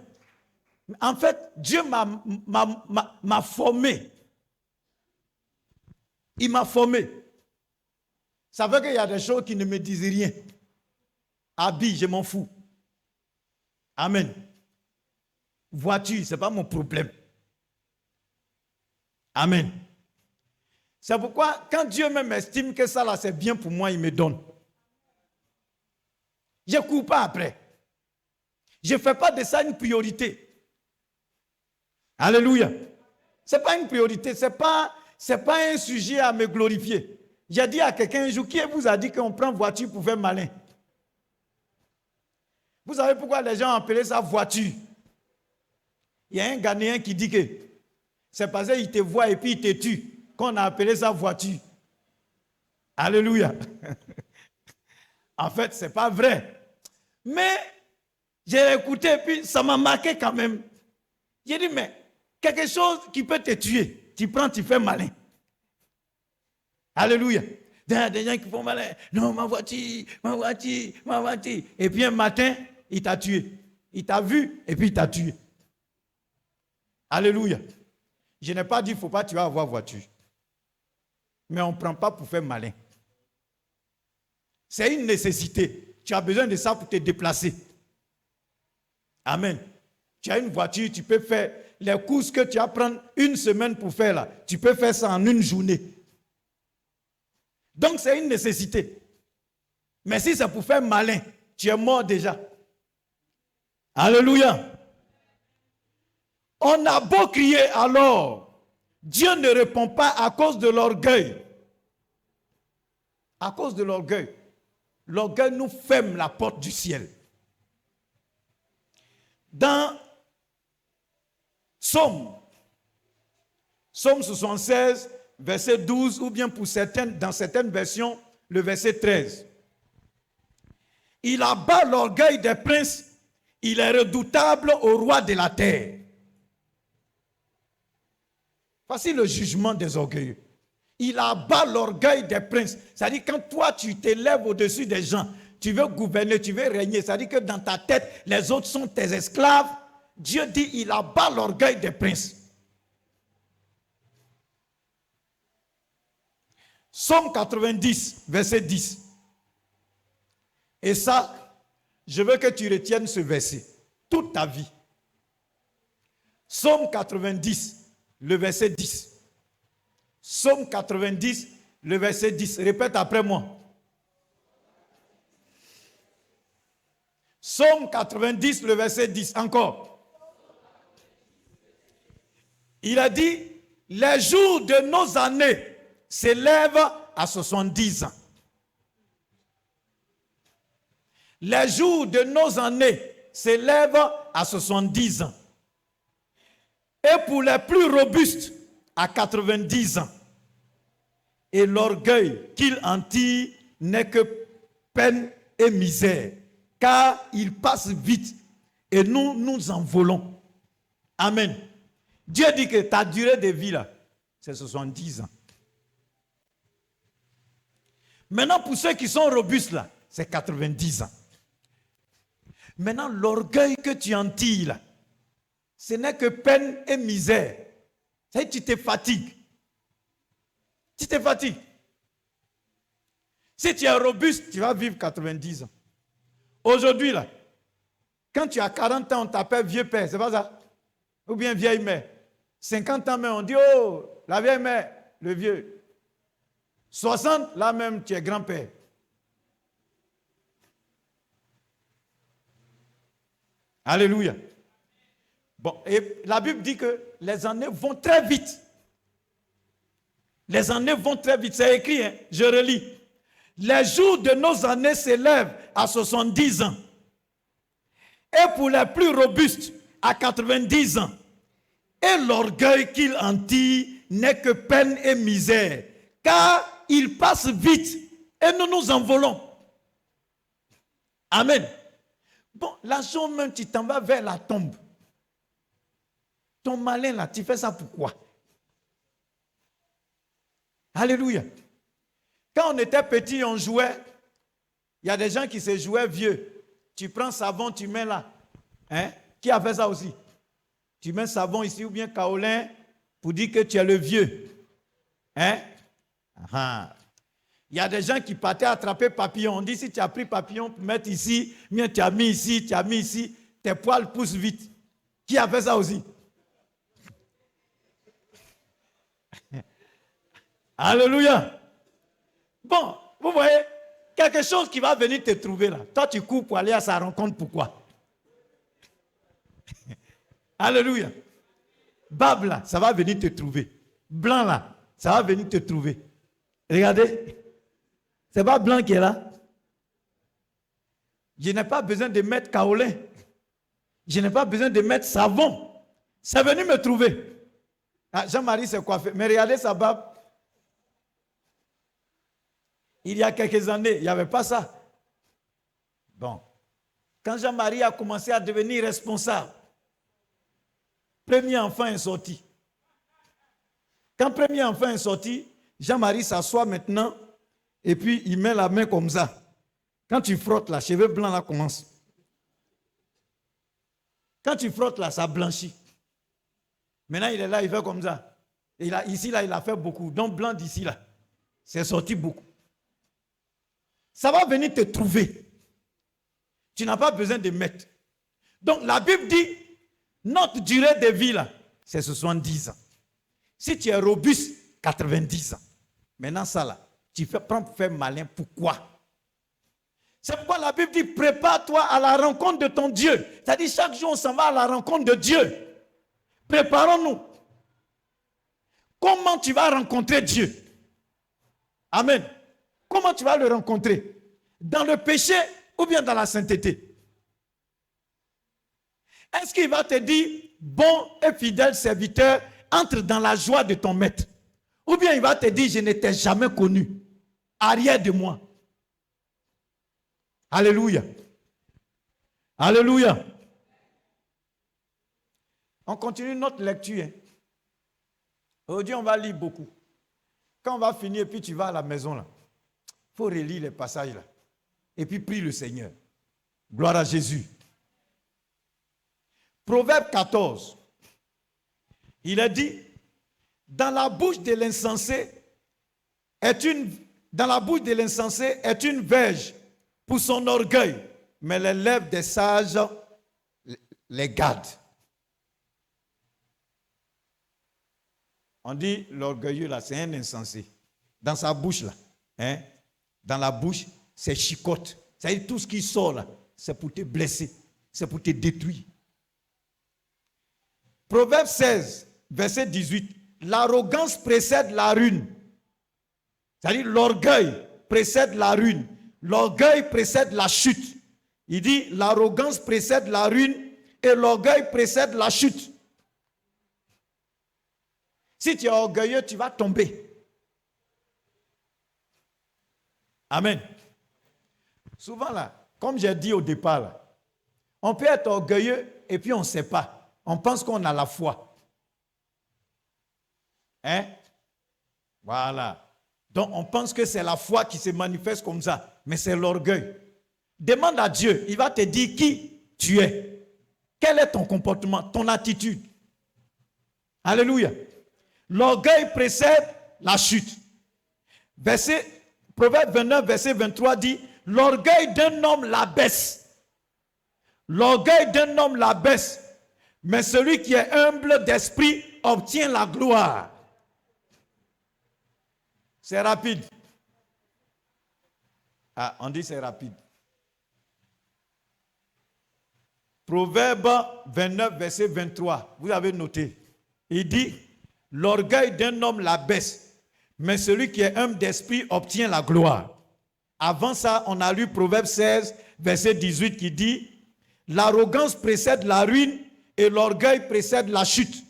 Speaker 1: En fait, Dieu m'a formé. Il m'a formé. Ça veut qu'il y a des choses qui ne me disent rien. Habille, je m'en fous. Amen. Voiture, ce n'est pas mon problème. Amen. C'est pourquoi, quand Dieu même estime que ça là c'est bien pour moi, il me donne. Je ne cours pas après. Je ne fais pas de ça une priorité. Alléluia. Ce n'est pas une priorité, ce n'est pas un sujet à me glorifier. J'ai dit à quelqu'un un jour, qui vous a dit qu'on prend voiture pour faire malin? Vous savez pourquoi les gens ont appelé ça voiture? Il y a un Ghanéen qui dit que c'est parce qu'il te voit et puis il te tue qu'on a appelé ça voiture. Alléluia. En fait, ce n'est pas vrai. Mais j'ai écouté et puis ça m'a marqué quand même. J'ai dit, mais quelque chose qui peut te tuer, tu prends, tu fais malin. Alléluia. Il y a des gens qui font malin. Non, ma voiture, ma voiture, ma voiture. Et puis un matin, il t'a tué. Il t'a vu et puis il t'a tué. Alléluia. Je n'ai pas dit qu'il ne faut pas tuer avoir voiture. Mais on ne prend pas pour faire malin. C'est une nécessité. Tu as besoin de ça pour te déplacer. Amen. Tu as une voiture, tu peux faire les courses que tu vas prendre une semaine pour faire là. Tu peux faire ça en une journée. Donc c'est une nécessité. Mais si c'est pour faire malin, tu es mort déjà. Alléluia. On a beau crier alors, Dieu ne répond pas à cause de l'orgueil. À cause de l'orgueil. L'orgueil nous ferme la porte du ciel. Dans Psaume 76, verset 12, ou bien dans certaines versions, le verset 13. Il abat l'orgueil des princes, il est redoutable au roi de la terre. Voici le jugement des orgueilleux. Il abat l'orgueil des princes. C'est-à-dire quand toi tu t'élèves au-dessus des gens, tu veux gouverner, tu veux régner, c'est-à-dire que dans ta tête, les autres sont tes esclaves. Dieu dit, il abat l'orgueil des princes. Psaume 90, verset 10. Et ça, je veux que tu retiennes ce verset toute ta vie. Psaume 90, le verset 10. Psaume 90, le verset 10. Répète après moi. Psaume 90, le verset 10. Encore. Il a dit, les jours de nos années s'élèvent à 70 ans. Les jours de nos années s'élèvent à 70 ans. Et pour les plus robustes, à 90 ans. Et l'orgueil qu'il en tire n'est que peine et misère, car il passe vite et nous nous envolons. Amen. Dieu dit que ta durée de vie là, c'est 70 ans. Maintenant, pour ceux qui sont robustes là, c'est 90 ans. Maintenant, l'orgueil que tu en tires là, ce n'est que peine et misère. C'est-à-dire que tu te fatigues. Tu te fatigues. Si tu es robuste, tu vas vivre 90 ans. Aujourd'hui, là, quand tu as 40 ans, on t'appelle vieux père, c'est pas ça? Ou bien vieille mère. 50 ans, mais on dit, oh, la vieille mère, le vieux. 60, là même, tu es grand-père. Alléluia. Bon, et la Bible dit que les années vont très vite. Les années vont très vite. C'est écrit, hein? Je relis. Les jours de nos années s'élèvent à 70 ans. Et pour les plus robustes, à 90 ans. Et l'orgueil qu'il en tire n'est que peine et misère. Car il passe vite et nous nous envolons. Amen. Bon, la jour même, tu t'en vas vers la tombe. Ton malin là, tu fais ça pourquoi? Alléluia. Quand on était petit, on jouait. Il y a des gens qui se jouaient vieux. Tu prends savon, tu mets là. Hein? Qui a fait ça aussi? Tu mets savon ici ou bien kaolin pour dire que tu es le vieux. Hein? Ah. Il y a des gens qui partaient attraper papillon. On dit si tu as pris papillon pour mettre ici, bien tu as mis ici, tu as mis ici, tes poils poussent vite. Qui a fait ça aussi? Alléluia. Bon, vous voyez, quelque chose qui va venir te trouver là. Toi, tu cours pour aller à sa rencontre, pourquoi? Alléluia. Bab là, ça va venir te trouver. Blanc là, ça va venir te trouver. Regardez. C'est pas blanc qui est là. Je n'ai pas besoin de mettre kaolin. Je n'ai pas besoin de mettre savon. C'est venu me trouver. Ah, Jean-Marie s'est coiffé. Mais regardez sa barbe. Il y a quelques années, il n'y avait pas ça. Bon. Quand Jean-Marie a commencé à devenir responsable, premier enfant est sorti. Quand premier enfant est sorti, Jean-Marie s'assoit maintenant Et puis, il met la main comme ça. Quand tu frottes, là, cheveux blancs, là, commence. Quand tu frottes, là, ça blanchit. Maintenant, il est là, il fait comme ça. Et ici, là, il a fait beaucoup. Donc, blanc d'ici, là, c'est sorti beaucoup. Ça va venir te trouver. Tu n'as pas besoin de mettre. Donc, la Bible dit, notre durée de vie, là, c'est 70 ans. Si tu es robuste, 90 ans. Maintenant, ça, là, tu prends pour faire malin. Pourquoi? C'est pourquoi la Bible dit, prépare-toi à la rencontre de ton Dieu. C'est-à-dire, chaque jour, on s'en va à la rencontre de Dieu. Préparons-nous. Comment tu vas rencontrer Dieu? Amen. Comment tu vas le rencontrer? Dans le péché ou bien dans la sainteté? Est-ce qu'il va te dire, bon et fidèle serviteur, entre dans la joie de ton maître? Ou bien il va te dire, je ne t'ai jamais connu. Arrière de moi. Alléluia. Alléluia. On continue notre lecture. Aujourd'hui, on va lire beaucoup. Quand on va finir, puis tu vas à la maison, là, il faut relire les passages, là. Et puis prie le Seigneur. Gloire à Jésus. Proverbe 14. Il a dit, dans la bouche de l'insensé est une verge pour son orgueil, mais les lèvres des sages les gardent. On dit l'orgueilleux là, c'est un insensé. Dans sa bouche là, hein, dans la bouche, c'est chicote. C'est-à-dire tout ce qui sort là, c'est pour te blesser, c'est pour te détruire. Proverbe 16, verset 18. L'arrogance précède la ruine. C'est-à-dire l'orgueil précède la ruine. L'orgueil précède la chute. Il dit l'arrogance précède la ruine et l'orgueil précède la chute. Si tu es orgueilleux, tu vas tomber. Amen. Souvent là, comme j'ai dit au départ, là, on peut être orgueilleux et puis on ne sait pas. On pense qu'on a la foi. Hein? Voilà. Donc on pense que c'est la foi qui se manifeste comme ça. Mais c'est l'orgueil. Demande à Dieu, il va te dire qui tu es. Quel est ton comportement, ton attitude. Alléluia. L'orgueil précède la chute. Proverbe 29, verset 23 dit, l'orgueil d'un homme l'abaisse. L'orgueil d'un homme l'abaisse. Mais celui qui est humble d'esprit obtient la gloire. C'est rapide. Ah, on dit c'est rapide. Proverbe 29, verset 23. Vous avez noté. Il dit, l'orgueil d'un homme l'abaisse, mais celui qui est humble d'esprit obtient la gloire. Avant ça, on a lu Proverbe 16, verset 18 qui dit, l'arrogance précède la ruine et l'orgueil précède la chute.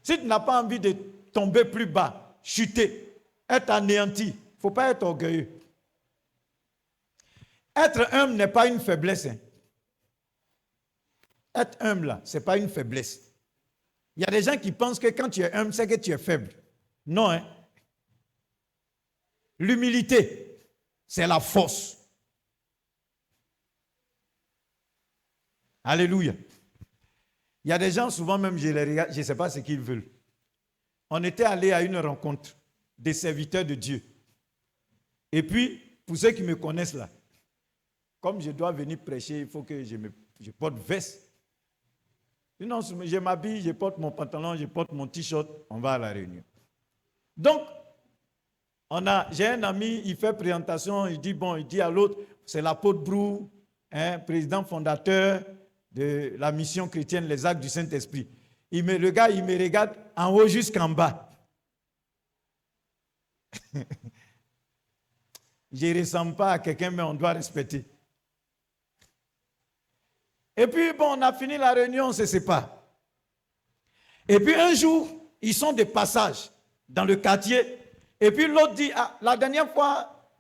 Speaker 1: Si tu n'as pas envie de tomber plus bas, chuter, être anéanti, il ne faut pas être orgueilleux. Être humble n'est pas une faiblesse. Hein. Être humble, là, ce n'est pas une faiblesse. Il y a des gens qui pensent que quand tu es humble, c'est que tu es faible. Non, hein. L'humilité, c'est la force. Alléluia. Il y a des gens, souvent même, je les regarde, je ne sais pas ce qu'ils veulent. On était allé à une rencontre des serviteurs de Dieu. Et puis, pour ceux qui me connaissent là, comme je dois venir prêcher, il faut que je porte veste. Sinon, je m'habille, je porte mon pantalon, je porte mon t-shirt, on va à la réunion. Donc, j'ai un ami, il fait présentation, il dit à l'autre, c'est l'apôtre Brou, hein, président fondateur de la mission chrétienne, les actes du Saint-Esprit. Le gars, il me regarde en haut jusqu'en bas. Je ne ressemble pas à quelqu'un, mais on doit respecter. Et puis, on a fini la réunion, on ne se sépare. Et puis, un jour, ils sont de passage dans le quartier. Et puis, l'autre dit, la dernière fois,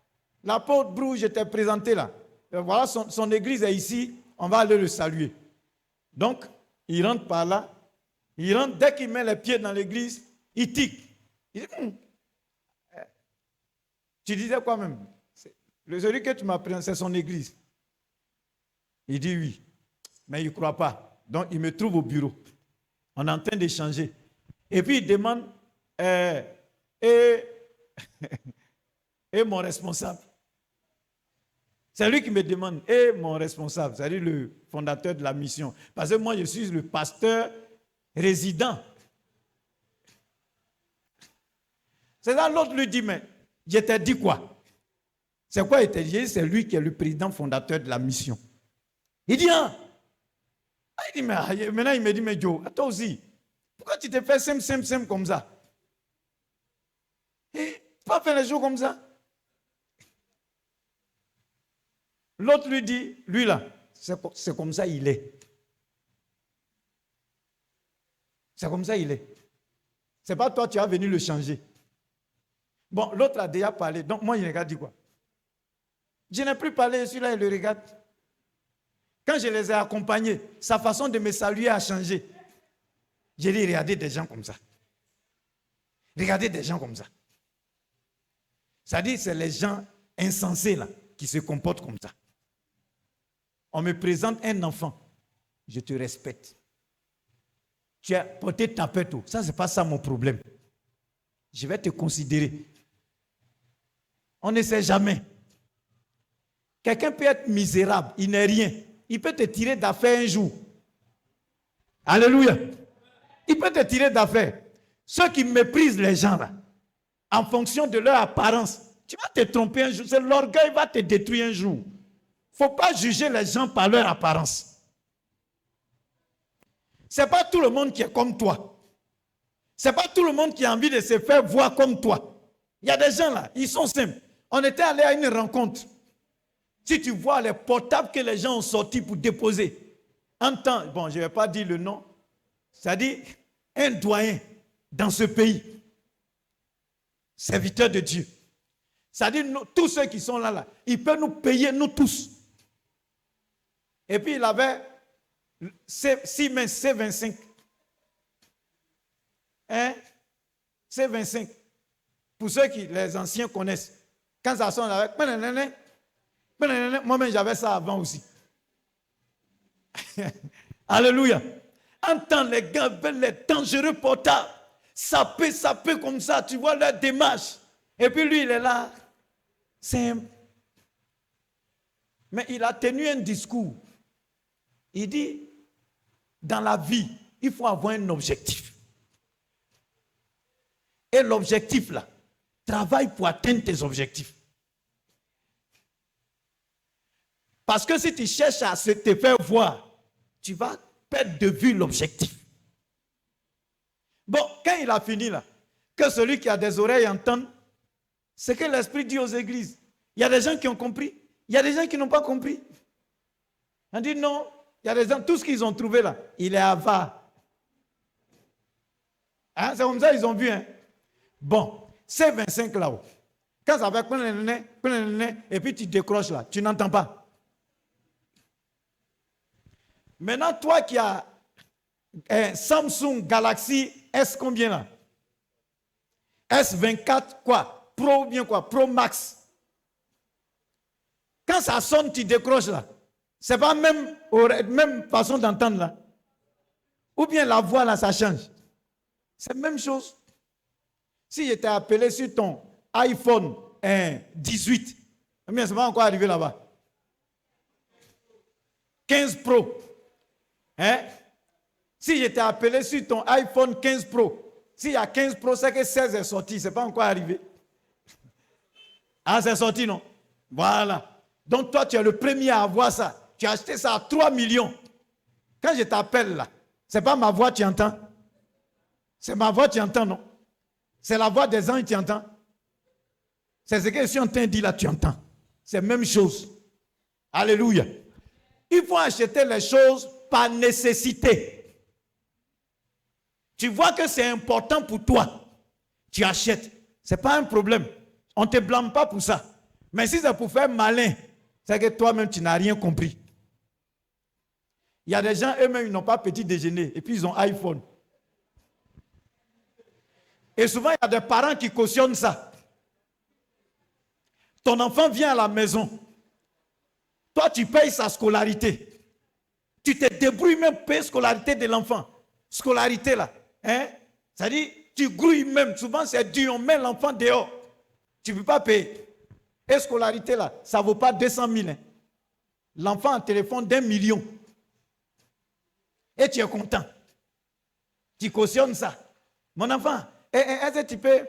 Speaker 1: l'apôtre Brou, je t'ai présenté là. Voilà, son église est ici, on va aller le saluer. Donc, il rentre par là. Il rentre, dès qu'il met les pieds dans l'église, Il tique. Il dit, tu disais quoi même? Celui que tu m'as présenté, c'est son église. Il dit oui, mais il ne croit pas. Donc, il me trouve au bureau. On est en train d'échanger. Et puis, il demande, et mon responsable. C'est lui qui me demande, et mon responsable, c'est-à-dire le fondateur de la mission. Parce que moi, je suis le pasteur résident. C'est là, l'autre lui dit, mais je t'ai dit quoi? C'est quoi il t'a dit? C'est lui qui est le président fondateur de la mission. Il dit, ah. Il dit, mais maintenant il me dit, mais Joe, toi aussi, pourquoi tu te fais sem comme ça? Tu peux pas faire les choses comme ça? L'autre lui dit, lui là, c'est comme ça il est. C'est comme ça il est. C'est pas toi, tu as venu le changer. Bon, l'autre a déjà parlé, donc moi, il regarde, dit quoi? Je n'ai plus parlé, celui-là, il le regarde. Quand je les ai accompagnés, sa façon de me saluer a changé. J'ai dit, regardez des gens comme ça. Regardez des gens comme ça. C'est-à-dire, c'est les gens insensés là, qui se comportent comme ça. On me présente un enfant, je te respecte. Tu as porté ta pète, ça, c'est pas ça mon problème. Je vais te considérer. On ne sait jamais. Quelqu'un peut être misérable, il n'est rien. Il peut te tirer d'affaire un jour. Alléluia. Il peut te tirer d'affaire. Ceux qui méprisent les gens là, en fonction de leur apparence, tu vas te tromper un jour. C'est l'orgueil va te détruire un jour. Il ne faut pas juger les gens par leur apparence. Ce n'est pas tout le monde qui est comme toi. Ce n'est pas tout le monde qui a envie de se faire voir comme toi. Il y a des gens là, ils sont simples. On était allé à une rencontre. Si tu vois les portables que les gens ont sortis pour déposer, en temps, bon, je ne vais pas dire le nom, c'est-à-dire un doyen dans ce pays, serviteur de Dieu. C'est-à-dire tous ceux qui sont là, ils peuvent nous payer, nous tous. Et puis il avait Siemens C25. Hein? C25. Pour ceux qui, les anciens connaissent. Quand ça sonne avec... Moi-même, j'avais ça avant aussi. Alléluia. Entends les gars avec les dangereux portables. Ça peut comme ça. Tu vois leur démarche. Et puis lui, il est là. Simple. Mais il a tenu un discours. Il dit, dans la vie, il faut avoir un objectif. Et l'objectif là, travaille pour atteindre tes objectifs. Parce que si tu cherches à te faire voir, tu vas perdre de vue l'objectif. Bon, quand il a fini là, que celui qui a des oreilles entende, c'est que l'Esprit dit aux églises. Il y a des gens qui ont compris, il y a des gens qui n'ont pas compris. On dit non, il y a des gens, tout ce qu'ils ont trouvé là, il est avare. Hein, c'est comme ça ils ont vu. Hein? Bon, c'est 25 là-haut. Quand ça va, et puis tu décroches là, tu n'entends pas. Maintenant, toi qui as un Samsung Galaxy S combien là? S24 quoi? Pro ou bien quoi? Pro Max. Quand ça sonne, tu décroches là. C'est pas même façon d'entendre là. Ou bien la voix là, ça change. C'est la même chose. Si j'étais appelé sur ton iPhone 18, mais c'est pas encore arrivé là-bas. 15 Pro. Hein? Si j'étais appelé sur ton iPhone 15 Pro, s'il y a 15 Pro, c'est que 16 est sorti, c'est pas encore arrivé. Ah, c'est sorti, non? Voilà. Donc toi, tu es le premier à avoir ça. Tu as acheté ça à 3 millions. Quand je t'appelle là, c'est pas ma voix, tu entends? C'est ma voix, tu entends, non? C'est la voix des anges, tu entends? C'est ce que je suis en train de dire là, tu entends? C'est la même chose. Alléluia. Il faut acheter les choses par nécessité. Tu vois que c'est important pour toi, tu achètes. Ce n'est pas un problème. On ne te blâme pas pour ça. Mais si c'est pour faire malin, c'est que toi-même, tu n'as rien compris. Il y a des gens, eux-mêmes, ils n'ont pas petit déjeuner et puis ils ont iPhone. Et souvent, il y a des parents qui cautionnent ça. Ton enfant vient à la maison. Toi, tu payes sa scolarité. Tu te débrouilles même pour payer la scolarité de l'enfant. Scolarité là. Hein? C'est-à-dire, tu grouilles même. Souvent, c'est dur. On met l'enfant dehors. Tu ne peux pas payer. Et scolarité là, ça ne vaut pas 200 000. Hein. L'enfant a un téléphone d'1 million. Et tu es content. Tu cautionnes ça. Mon enfant, est-ce que tu peux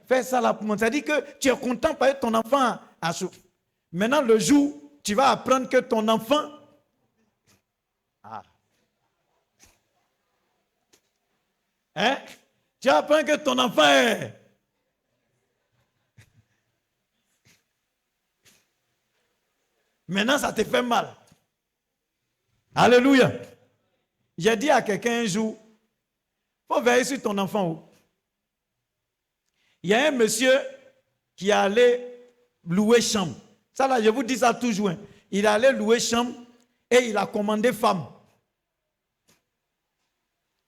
Speaker 1: faire ça là pour moi? C'est-à-dire que tu es content parce que ton enfant a souffert. Maintenant, le jour, tu vas apprendre que ton enfant... Ah. Hein? Tu vas apprendre que ton enfant est... Maintenant, ça te fait mal. Alléluia. J'ai dit à quelqu'un un jour, il faut veiller sur ton enfant. Il y a un monsieur qui est allé louer chambre. Ça là, je vous dis ça toujours. Hein. Il est allé louer chambre et il a commandé femme.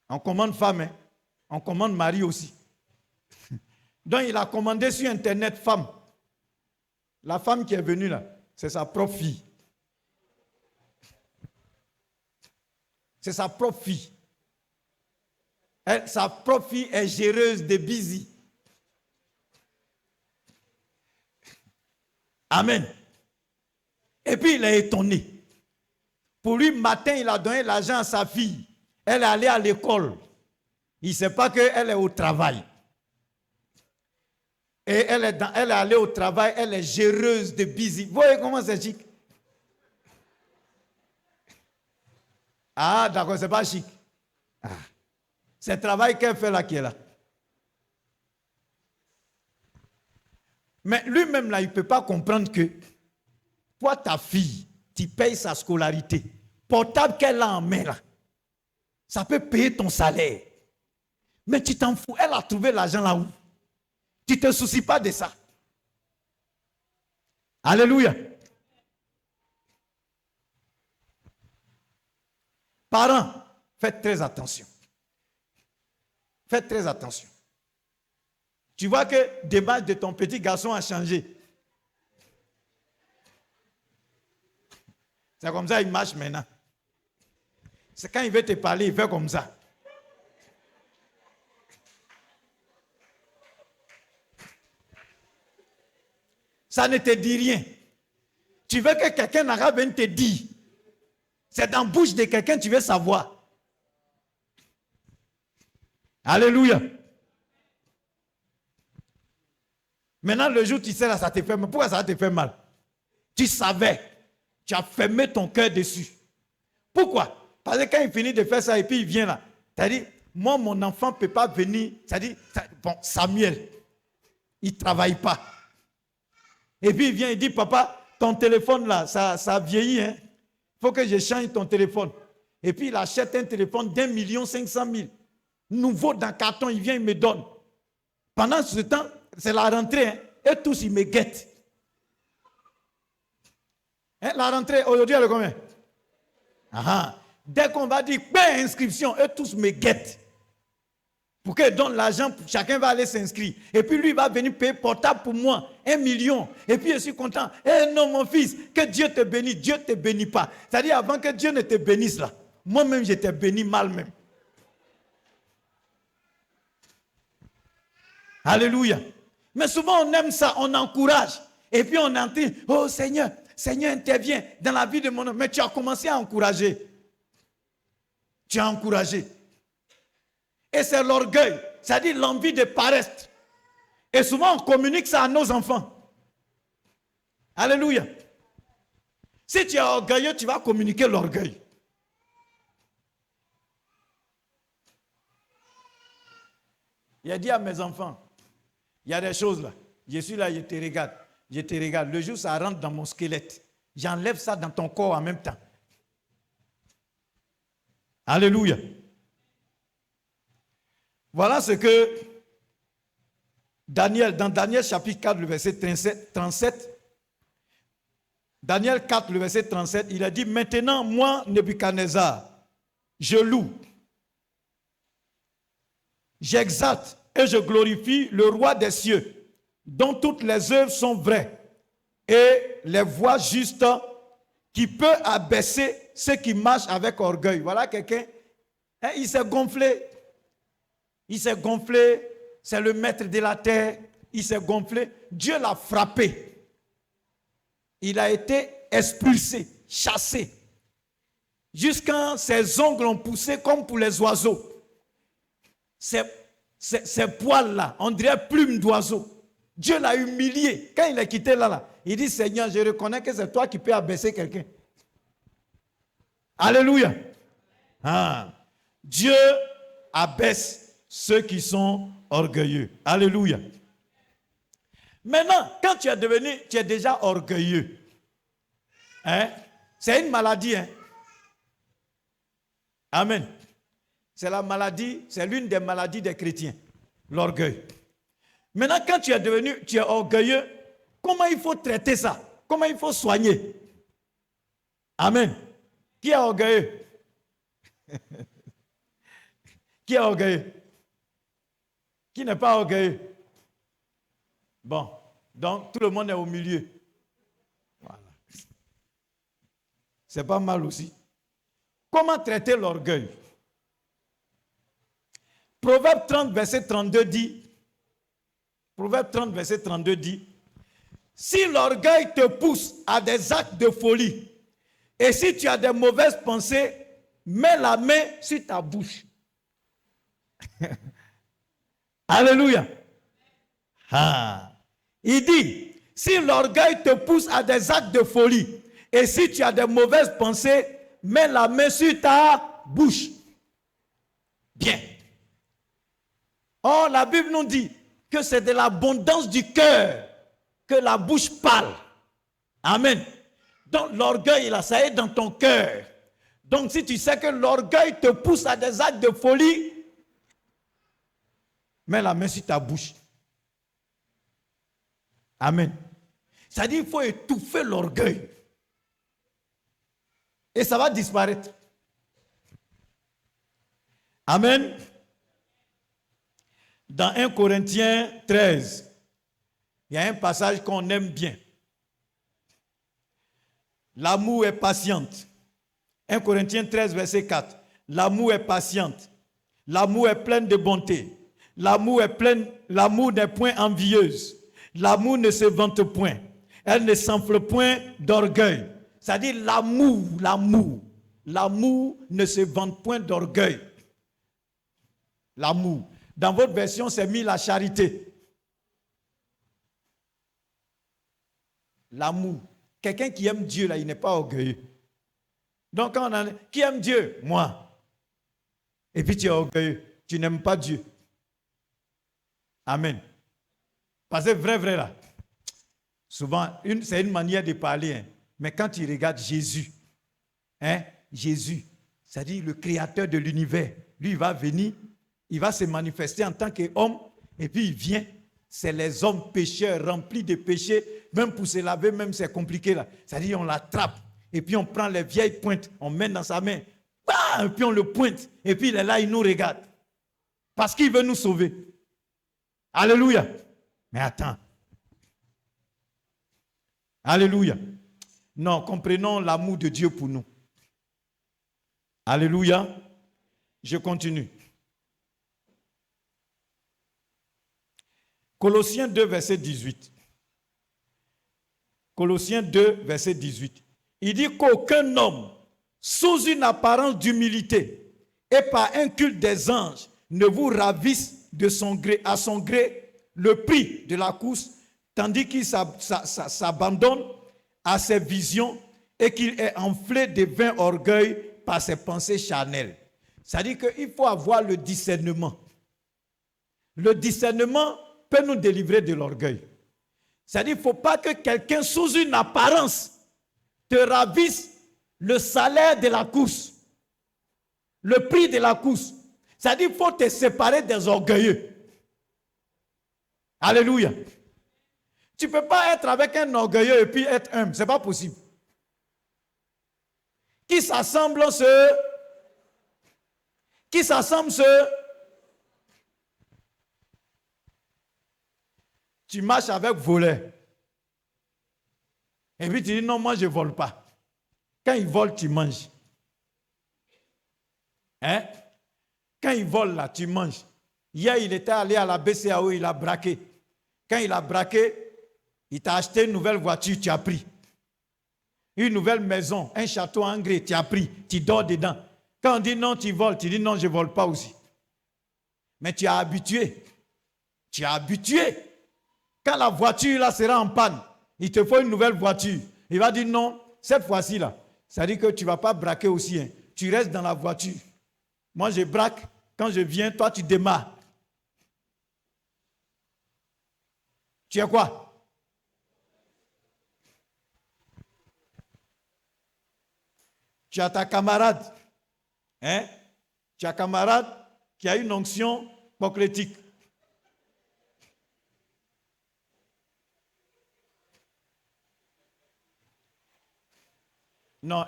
Speaker 1: On commande femme, hein. On commande mari aussi. Donc il a commandé sur Internet femme. La femme qui est venue là, c'est sa propre fille. C'est sa propre fille. Sa propre fille est géreuse de busy. Amen. Et puis il est étonné. Pour lui, matin, il a donné l'argent à sa fille. Elle est allée à l'école. Il ne sait pas qu'elle est au travail. Et elle est allée au travail, elle est géreuse de busy. Vous voyez comment c'est chic? Ah, d'accord, c'est pas chic. Ah. C'est le travail qu'elle fait là qui est là. Mais lui-même là, il ne peut pas comprendre que toi, ta fille, tu payes sa scolarité. Portable qu'elle a en main là, ça peut payer ton salaire. Mais tu t'en fous, elle a trouvé l'argent là où? Tu ne te soucies pas de ça. Alléluia. Parents, faites très attention. Faites très attention. Tu vois que l'image de ton petit garçon a changé. C'est comme ça qu'il marche maintenant. C'est quand il veut te parler, il fait comme ça. Ça ne te dit rien. Tu veux que quelqu'un n'arabe vienne te dire. C'est dans la bouche de quelqu'un que tu veux savoir. Alléluia. Maintenant, le jour où tu sais là, ça te fait mal. Pourquoi ça te fait mal? Tu savais. Tu as fermé ton cœur dessus. Pourquoi? Parce que quand il finit de faire ça et puis il vient là. C'est-à-dire, moi, mon enfant ne peut pas venir. C'est-à-dire, bon, Samuel, il ne travaille pas. Et puis il vient, il dit, papa, ton téléphone là, ça vieillit. Hein? Il faut que je change ton téléphone. Et puis il achète un téléphone d'1,5 million. Nouveau dans carton, il vient, il me donne. Pendant ce temps, c'est la rentrée. Hein? Et tous, ils me guettent. Hein? La rentrée, aujourd'hui, elle est combien? Dès qu'on va dire, paie inscription, eux tous me guettent. Pour qu'ils donnent l'argent, chacun va aller s'inscrire. Et puis lui va venir payer portable pour moi, 1 million. Et puis je suis content. Eh non, mon fils, que Dieu te bénisse. Dieu ne te bénit pas. C'est-à-dire, avant que Dieu ne te bénisse là, moi-même, je t'ai béni mal même. Alléluia. Mais souvent, on aime ça, on encourage. Et puis on entend, oh Seigneur, Seigneur intervient dans la vie de mon homme. Mais tu as commencé à encourager. Tu as encouragé. Et c'est l'orgueil, c'est-à-dire l'envie de paraître. Et souvent, on communique ça à nos enfants. Alléluia. Si tu es orgueilleux, tu vas communiquer l'orgueil. Il a dit à mes enfants, il y a des choses là. Je suis là, je te regarde. Je te regarde. Le jour où ça rentre dans mon squelette, j'enlève ça dans ton corps en même temps. Alléluia. Voilà ce que Daniel, dans Daniel chapitre 4, le verset 37, Daniel 4, le verset 37, il a dit, maintenant, moi, Nebuchadnezzar, je loue, j'exalte et je glorifie le roi des cieux, dont toutes les œuvres sont vraies, et les voies justes, qui peut abaisser ceux qui marchent avec orgueil. Voilà quelqu'un, hein, il s'est gonflé. Il s'est gonflé, c'est le maître de la terre, il s'est gonflé. Dieu l'a frappé. Il a été expulsé, chassé. Jusqu'à ses ongles ont poussé comme pour les oiseaux. Ces poils-là, on dirait plumes d'oiseau. Dieu l'a humilié. Quand il est quitté là, il dit, Seigneur, je reconnais que c'est toi qui peux abaisser quelqu'un. Alléluia. Ah. Dieu abaisse ceux qui sont orgueilleux. Alléluia. Maintenant, quand tu es déjà orgueilleux, hein, c'est une maladie. Hein? Amen. C'est la maladie, c'est l'une des maladies des chrétiens, l'orgueil. Maintenant, quand tu es orgueilleux, comment il faut traiter ça? Comment il faut soigner? Amen. Qui est orgueilleux? Qui est orgueilleux? Qui n'est pas orgueilleux? Bon, donc tout le monde est au milieu. Voilà. C'est pas mal aussi. Comment traiter l'orgueil? Proverbe 30, verset 32 dit, Proverbe 30, verset 32 dit, si l'orgueil te pousse à des actes de folie, et si tu as des mauvaises pensées, mets la main sur ta bouche. Alléluia. Ah. Il dit, si l'orgueil te pousse à des actes de folie, et si tu as des mauvaises pensées, mets la main sur ta bouche. Bien. Or, la Bible nous dit que c'est de l'abondance du cœur que la bouche parle. Amen. Donc, l'orgueil, là, ça est dans ton cœur. Donc, si tu sais que l'orgueil te pousse à des actes de folie, mets la main sur ta bouche. Amen. C'est-à-dire qu'il faut étouffer l'orgueil. Et ça va disparaître. Amen. Dans 1 Corinthiens 13, il y a un passage qu'on aime bien. L'amour est patiente. 1 Corinthiens 13, verset 4. L'amour est patiente. L'amour est plein de bonté. L'amour n'est point envieuse. L'amour ne se vante point. Elle ne s'enfle point d'orgueil. C'est-à-dire l'amour ne se vante point d'orgueil. L'amour. Dans votre version, c'est mis la charité. L'amour. Quelqu'un qui aime Dieu, là, il n'est pas orgueilleux. Donc, quand on a, qui aime Dieu? Moi. Et puis tu es orgueilleux. Tu n'aimes pas Dieu. Amen. Parce que vrai là. Souvent, c'est une manière de parler. Hein. Mais quand tu regardes Jésus, hein, Jésus, c'est-à-dire le créateur de l'univers, lui, il va venir, il va se manifester en tant qu'homme, et puis il vient. C'est les hommes pécheurs, remplis de péchés. Même pour se laver, même c'est compliqué là. C'est-à-dire on l'attrape, et puis on prend les vieilles pointes, on met dans sa main, et puis on le pointe, et puis il est là, il nous regarde. Parce qu'il veut nous sauver. Alléluia. Mais attends. Alléluia. Non, comprenons l'amour de Dieu pour nous. Alléluia. Je continue. Colossiens 2, verset 18. Colossiens 2, verset 18. Il dit qu'aucun homme, sous une apparence d'humilité et par un culte des anges, ne vous ravisse de son gré, à son gré le prix de la course, tandis qu'il s'abandonne à ses visions et qu'il est enflé de vain orgueil par ses pensées charnelles. C'est-à-dire qu'il faut avoir le discernement. Le discernement peut nous délivrer de l'orgueil. C'est-à-dire qu'il ne faut pas que quelqu'un sous une apparence te ravisse le salaire de la course, le prix de la course. C'est-à-dire qu'il faut te séparer des orgueilleux. Alléluia. Tu ne peux pas être avec un orgueilleux et puis être humble. Ce n'est pas possible. Qui s'assemble tu marches avec voleur. Et puis tu dis non, moi je ne vole pas. Quand ils volent, tu manges. Hein? Quand ils volent là, tu manges. Hier, il était allé à la BCAO, il a braqué. Quand il a braqué, il t'a acheté une nouvelle voiture, tu as pris. Une nouvelle maison, un château en grès, tu as pris, tu dors dedans. Quand on dit non, tu voles, tu dis non, je ne vole pas aussi. Mais tu as habitué. Tu as habitué. Quand la voiture là sera en panne, il te faut une nouvelle voiture. Il va dire non, cette fois-ci là, ça dit que tu ne vas pas braquer aussi. Hein. Tu restes dans la voiture. Moi, je braque. Quand je viens, toi, tu démarres. Tu es quoi? Tu as ta camarade. Hein? Tu as un camarade qui a une onction prophétique. Non,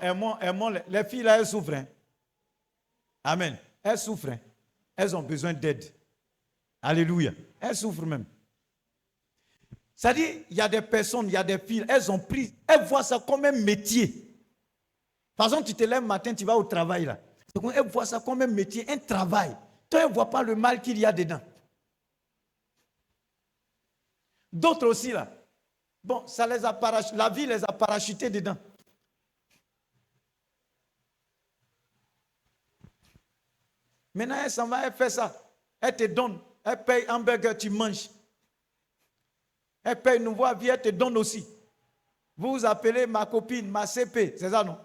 Speaker 1: les filles là, elles souffrent. Hein? Amen. Elles souffrent. Hein? Elles ont besoin d'aide. Alléluia. Elles souffrent même. C'est-à-dire, il y a des personnes, il y a des filles, elles voient ça comme un métier. Par exemple, tu te lèves le matin, tu vas au travail là. Elles voient ça comme un métier, un travail. Toi, elles ne voient pas le mal qu'il y a dedans. D'autres aussi là. Bon, ça les a la vie les a parachutés dedans. Maintenant, elle s'en va, elle fait ça. Elle te donne. Elle paye un hamburger, tu manges. Elle paye une voie vie, elle te donne aussi. Vous vous appelez ma copine, ma CP, c'est ça non?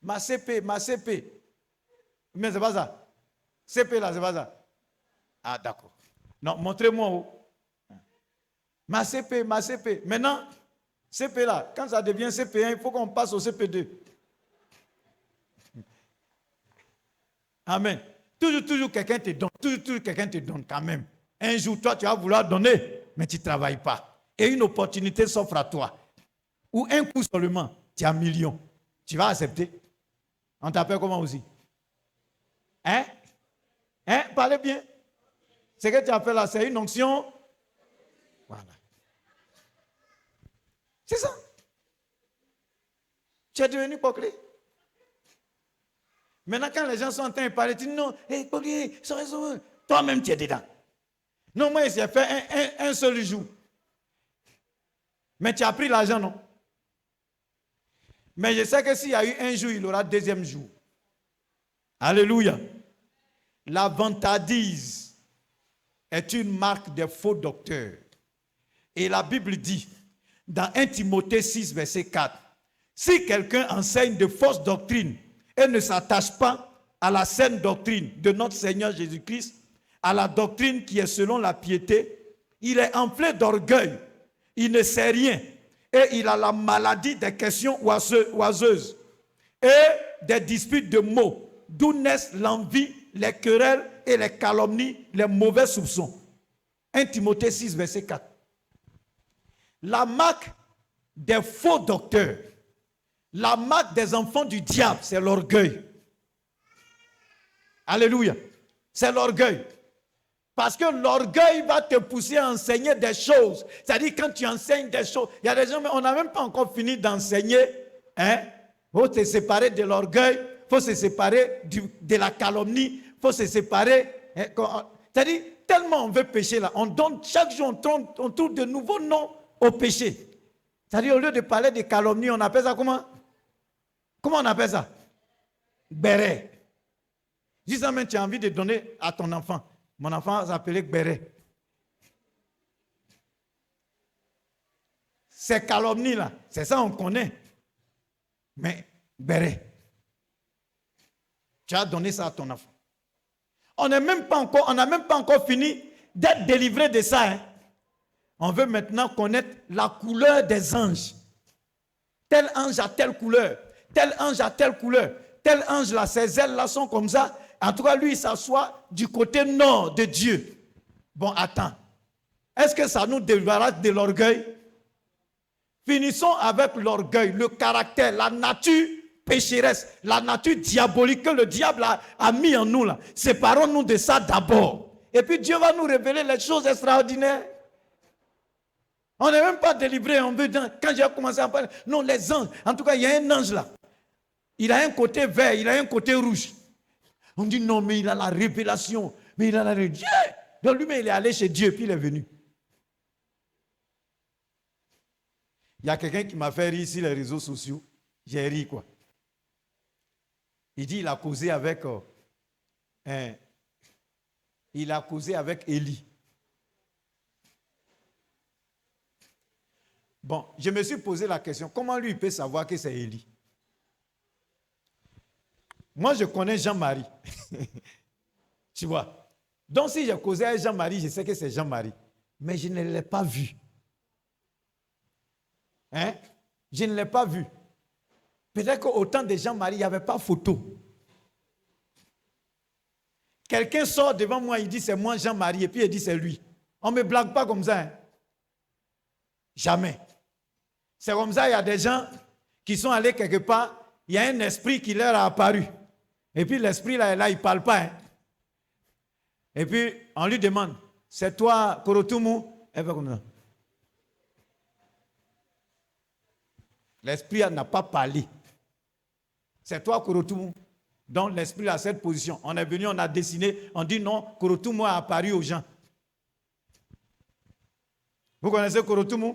Speaker 1: Ma CP. Mais c'est pas ça. CP là, c'est pas ça. Ah d'accord. Non, montrez-moi où. Ma CP. Maintenant, CP là, quand ça devient CP1, il faut qu'on passe au CP2. Amen. Toujours quelqu'un te donne. Toujours quelqu'un te donne quand même. Un jour, toi, tu vas vouloir donner, mais tu ne travailles pas. Et une opportunité s'offre à toi. Ou un coup seulement, tu as 1 million. Tu vas accepter. On t'appelle comment aussi? Hein? Parlez bien. Ce que tu as fait là, c'est une onction. Voilà. C'est ça. Tu es devenu hypocrite. Maintenant, quand les gens sont en train de parler, tu dis non, toi-même tu es dedans. Non, moi, j'ai fait un seul jour. Mais tu as pris l'argent, non? Mais je sais que s'il y a eu un jour, il aura deuxième jour. Alléluia. La vantardise est une marque des faux docteurs. Et la Bible dit, dans 1 Timothée 6, verset 4, si quelqu'un enseigne de fausses doctrines et ne s'attache pas à la saine doctrine de notre Seigneur Jésus-Christ, à la doctrine qui est selon la piété, il est enflé d'orgueil, il ne sait rien et il a la maladie des questions oiseuses et des disputes de mots, d'où naissent l'envie, les querelles et les calomnies, les mauvais soupçons. 1 Timothée 6, verset 4. La marque des faux docteurs, la marque des enfants du diable, c'est l'orgueil. Alléluia. C'est l'orgueil. Parce que l'orgueil va te pousser à enseigner des choses. C'est-à-dire quand tu enseignes des choses, il y a des gens, on n'a même pas encore fini d'enseigner. Il faut se séparer de l'orgueil, il faut se séparer de la calomnie, il faut se séparer. C'est-à-dire, tellement on veut pécher là, on donne chaque jour, on trouve de nouveaux noms au péché. C'est-à-dire, au lieu de parler de calomnie, on appelle ça comment? Comment on appelle ça? Béret. Justement, tu as envie de donner à ton enfant. Mon enfant s'appelait Béret. Ces calomnies-là, c'est ça on connaît. Mais Béret, tu as donné ça à ton enfant. On n'a même pas encore fini d'être délivré de ça. Hein. On veut maintenant connaître la couleur des anges. Tel ange a telle couleur. Tel ange a telle couleur. Tel ange là, ses ailes là sont comme ça. En tout cas, lui, il s'assoit du côté nord de Dieu. Bon, attends. Est-ce que ça nous débarrasse de l'orgueil? Finissons avec l'orgueil, le caractère, la nature pécheresse, la nature diabolique que le diable a mis en nous là. Séparons-nous de ça d'abord. Et puis Dieu va nous révéler les choses extraordinaires. On n'est même pas délivré. Quand j'ai commencé à parler, non, les anges. En tout cas, il y a un ange là. Il a un côté vert, il a un côté rouge. On dit non, mais il a la révélation. Mais il a la révélation. Donc lui-même, il est allé chez Dieu, puis il est venu. Il y a quelqu'un qui m'a fait rire sur les réseaux sociaux. J'ai ri, quoi. Il dit il a causé avec Élie. Bon, je me suis posé la question, comment lui il peut savoir que c'est Élie? Moi, je connais Jean-Marie. Tu vois. Donc, si j'ai causé avec Jean-Marie, je sais que c'est Jean-Marie. Mais je ne l'ai pas vu. Hein? Je ne l'ai pas vu. Peut-être qu'au temps de Jean-Marie, il n'y avait pas photo. Quelqu'un sort devant moi, il dit c'est moi Jean-Marie, et puis il dit c'est lui. On ne me blague pas comme ça. Hein? Jamais. C'est comme ça, il y a des gens qui sont allés quelque part, il y a un esprit qui leur a apparu. Et puis l'esprit là il ne parle pas. Hein? Et puis on lui demande, c'est toi Korotumu? Elle fait comme ça. L'esprit n'a pas parlé. C'est toi Korotumu. Donc l'esprit a cette position. On est venu, on a dessiné, on dit non, Korotumu a apparu aux gens. Vous connaissez Korotumu?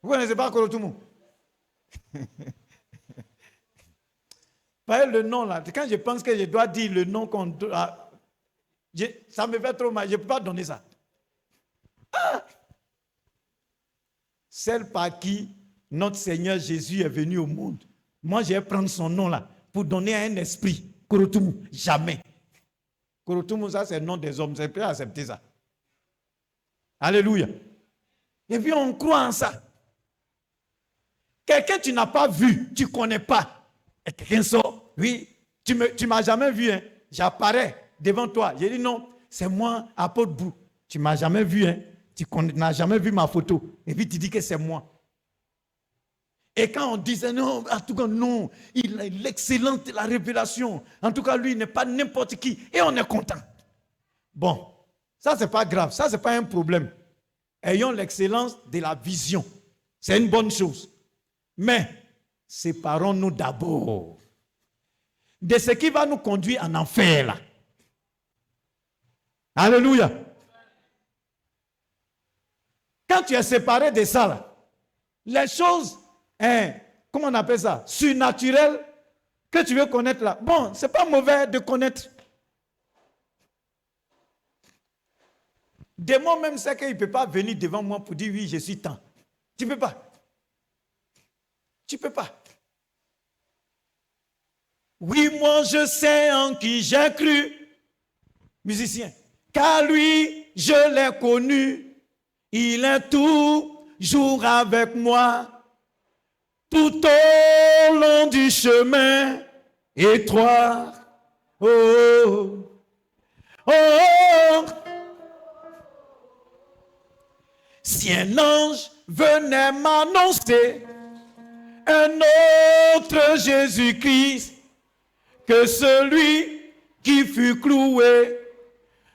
Speaker 1: Vous ne connaissez pas Korotumu? Pas le nom là. Quand je pense que je dois dire le nom qu'on doit, ça me fait trop mal. Je ne peux pas donner ça. Ah! Celle par qui notre Seigneur Jésus est venu au monde. Moi, je vais prendre son nom là pour donner à un esprit. Korotumu, jamais. Korotumu, ça c'est le nom des hommes. C'est pas accepter ça. Alléluia. Et puis on croit en ça. Quelqu'un que tu n'as pas vu, tu ne connais pas. Et quelqu'un sort, oui, tu ne m'as jamais vu. Hein. J'apparais devant toi. J'ai dit non, c'est moi, apôtre Bou. Tu ne m'as jamais vu. Hein. Tu n'as jamais vu ma photo. Et puis tu dis que c'est moi. Et quand on disait non, en tout cas non, il a l'excellence de la révélation. En tout cas, lui, il n'est pas n'importe qui. Et on est content. Bon, ça, ce n'est pas grave. Ça, ce n'est pas un problème. Ayons l'excellence de la vision. C'est une bonne chose. Mais, séparons-nous d'abord de ce qui va nous conduire en enfer, là. Alléluia. Quand tu es séparé de ça, là, les choses, comment on appelle ça, surnaturelles, que tu veux connaître là, bon, c'est pas mauvais de connaître. Démon même sait qu'il ne peut pas venir devant moi pour dire oui, je suis tant. Tu ne peux pas. Tu ne peux pas. Oui, moi je sais en qui j'ai cru. Musicien. Car lui, je l'ai connu. Il est toujours avec moi. Tout au long du chemin étroit. Oh, oh, oh. Si un ange venait m'annoncer un autre Jésus-Christ que celui qui fut cloué,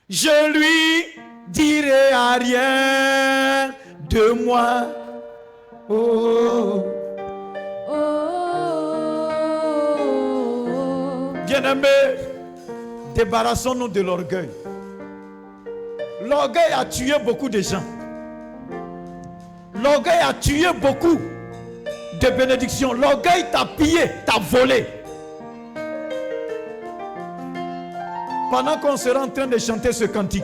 Speaker 1: je lui dirai à rien de moi. Oh, oh. Bien-aimés, débarrassons-nous de l'orgueil. L'orgueil a tué beaucoup de gens. L'orgueil a tué beaucoup de bénédictions. L'orgueil t'a pillé, t'a volé. Pendant qu'on sera en train de chanter ce cantique,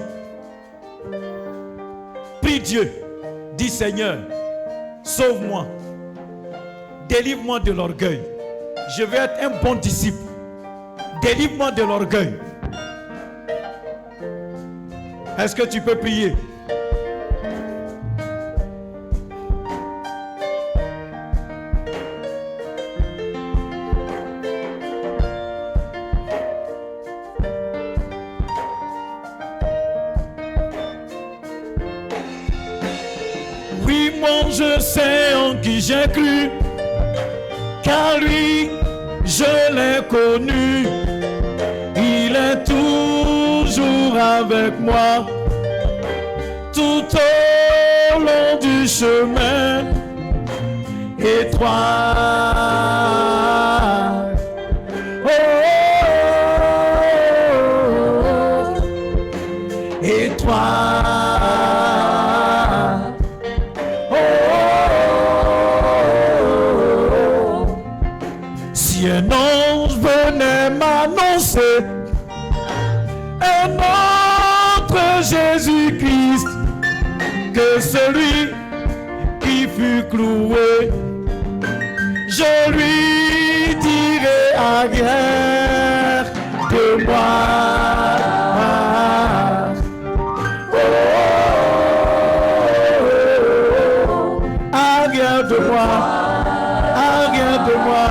Speaker 1: prie Dieu, dis Seigneur, sauve-moi, délivre-moi de l'orgueil. Je veux être un bon disciple. Délivre-moi de l'orgueil. Est-ce que tu peux prier? Je sais en qui j'ai cru, car lui, je l'ai connu. Il est toujours avec moi tout au long du chemin étroit. Oh, étroit. Si un ange venait m'annoncer un autre Jésus-Christ que celui qui fut cloué, je lui dirai arrière de moi. Arrière de moi, arrière de moi,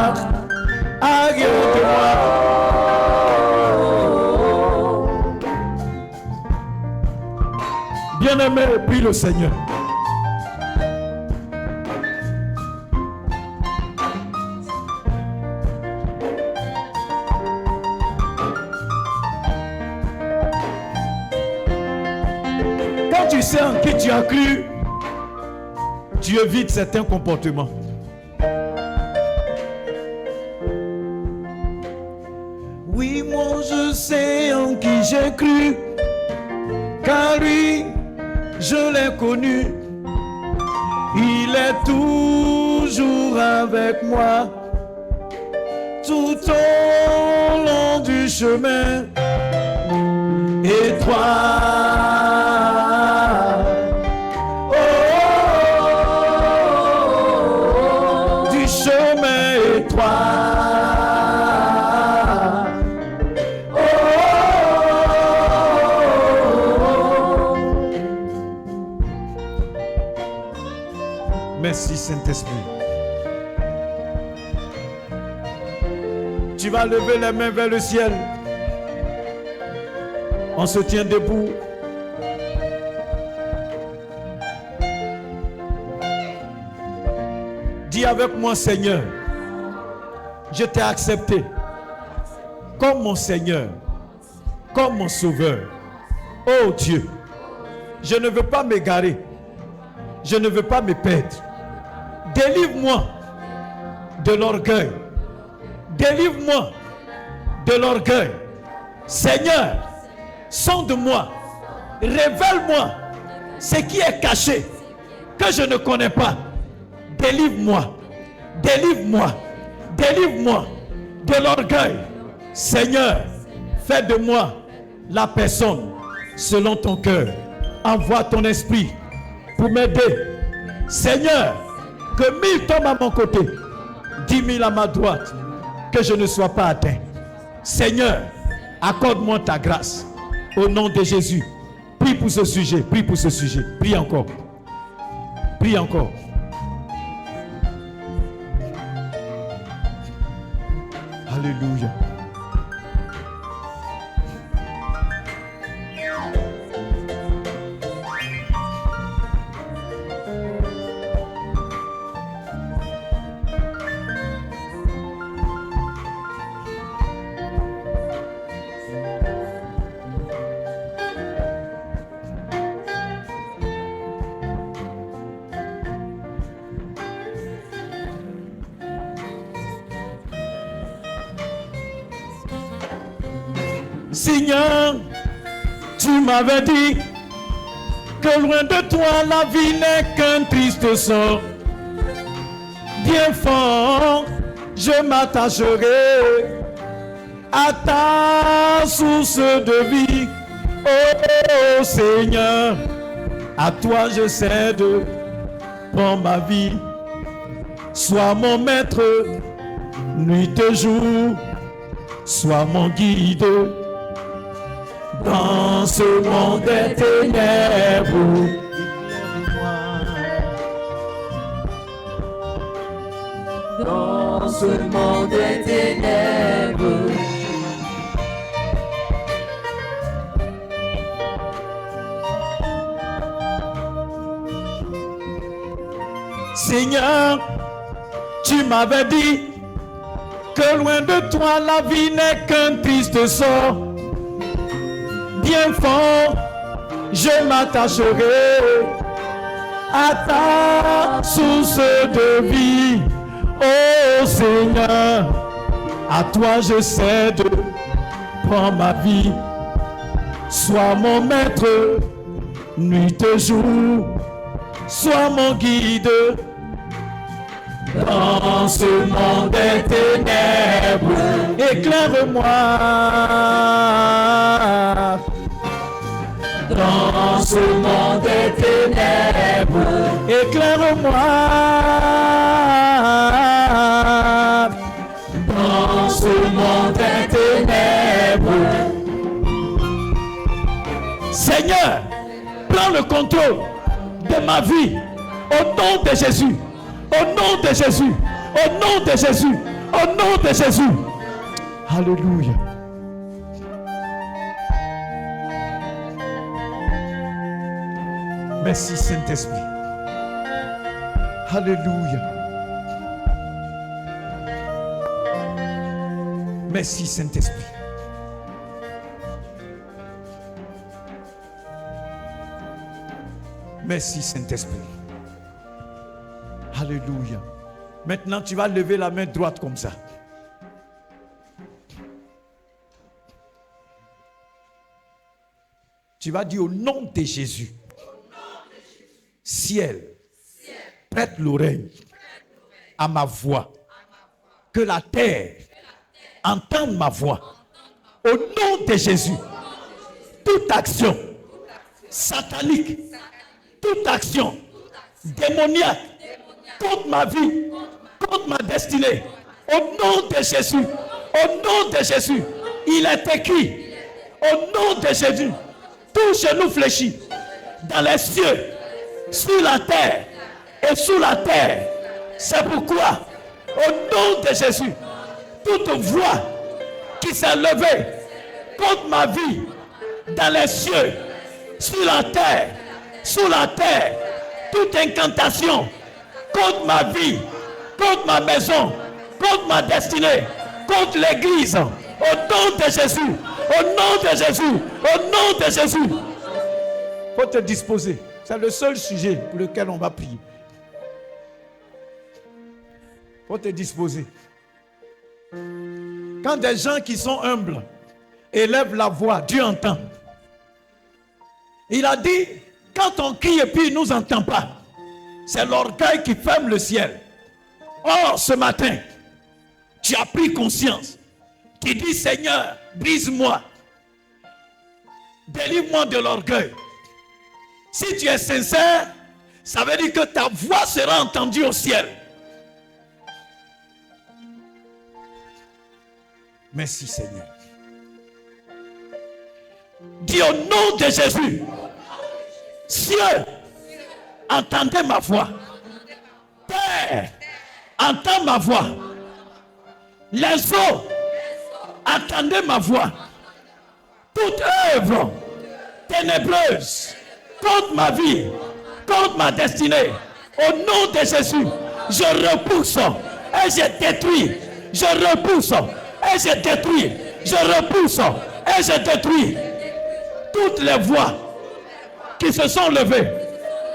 Speaker 1: arrière de moi. Bien-aimé, prie le Seigneur. Quand tu sais en qui tu as cru, tu évites certains comportements. Oui, moi je sais en qui j'ai cru, car lui, je l'ai connu. Il est toujours avec moi, tout au long du chemin étroit. Merci Saint-Esprit. Tu vas lever les mains vers le ciel. On se tient debout. Dis avec moi, Seigneur, je t'ai accepté comme mon Seigneur, comme mon Sauveur. Oh Dieu, je ne veux pas m'égarer. Je ne veux pas me perdre. Délivre-moi de l'orgueil. Délivre-moi de l'orgueil. Seigneur, sonde-moi. Révèle-moi ce qui est caché, que je ne connais pas. Délivre-moi. Délivre-moi. Délivre-moi de l'orgueil. Seigneur, fais de moi la personne selon ton cœur. Envoie ton esprit pour m'aider. Seigneur, que 1000 tombent à mon côté, 10 000 à ma droite, que je ne sois pas atteint. Seigneur, accorde-moi ta grâce. Au nom de Jésus, prie pour ce sujet, prie pour ce sujet. Prie encore. Prie encore. Alléluia. Seigneur, tu m'avais dit que loin de toi la vie n'est qu'un triste sort. Bien fort, je m'attacherai à ta source de vie. Oh Seigneur, à toi je cède, prends ma vie. Sois mon maître, nuit et jour, sois mon guide. Dans ce monde des ténèbres, dans ce monde des ténèbres, Seigneur, tu m'avais dit que loin de toi la vie n'est qu'un triste sort. bien fort, je m'attacherai à ta source de vie, ô Seigneur. À toi je cède, prends ma vie, sois mon maître, nuit et jour, sois mon guide. Dans ce monde des ténèbres, éclaire-moi. Dans ce monde des ténèbres, éclaire-moi. Dans ce monde des ténèbres, Seigneur, prends le contrôle de ma vie au nom de Jésus. Au nom de Jésus, au nom de Jésus, au nom de Jésus. Alléluia. Merci Saint-Esprit. Alléluia. Merci Saint-Esprit. Merci Saint-Esprit. Alléluia. Maintenant, tu vas lever la main droite comme ça. Tu vas dire au nom de Jésus. Ciel, prête l'oreille à ma voix. Que la terre entende ma voix. Au nom de Jésus, toute action satanique, toute action démoniaque contre ma vie, contre ma destinée, au nom de Jésus, au nom de Jésus, il est écrit, au nom de Jésus, tout genou fléchit dans les cieux, sur la terre et sous la terre. C'est pourquoi, au nom de Jésus, toute voix qui s'est levée contre ma vie, dans les cieux, sur la terre, sous la terre, toute incantation contre ma vie, contre ma maison, contre ma destinée, contre l'église, au nom de Jésus, au nom de Jésus, au nom de Jésus. Faut te disposer. C'est le seul sujet pour lequel on va prier. Faut te disposer. Quand des gens qui sont humbles élèvent la voix, Dieu entend. Il a dit, quand on crie et puis il ne nous entend pas, c'est l'orgueil qui ferme le ciel. Or, ce matin, tu as pris conscience. Tu dis, Seigneur, brise-moi. Délivre-moi de l'orgueil. Si tu es sincère, ça veut dire que ta voix sera entendue au ciel. Merci Seigneur. Dis au nom de Jésus, cieux, entendez ma voix. Terre, entends ma voix. Les eaux, entendez ma voix. Toute œuvre ténébreuse contre ma vie, contre ma destinée, au nom de Jésus, je repousse et je détruis. Je repousse et je détruis. Je repousse et je détruis toutes les voix qui se sont levées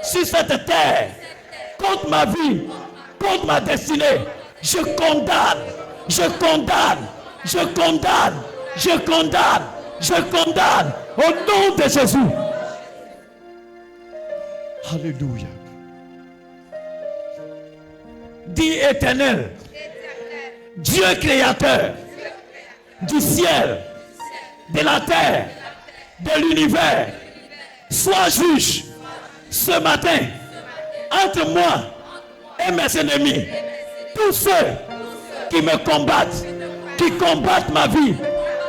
Speaker 1: sur cette terre contre ma vie, contre ma destinée. Je condamne, je condamne, je condamne, je condamne, je condamne au nom de Jésus. Alléluia. Dis Éternel, Dieu créateur du ciel, de la terre, de l'univers, sois juge ce matin entre moi et mes ennemis, tous ceux qui me combattent, qui combattent ma vie,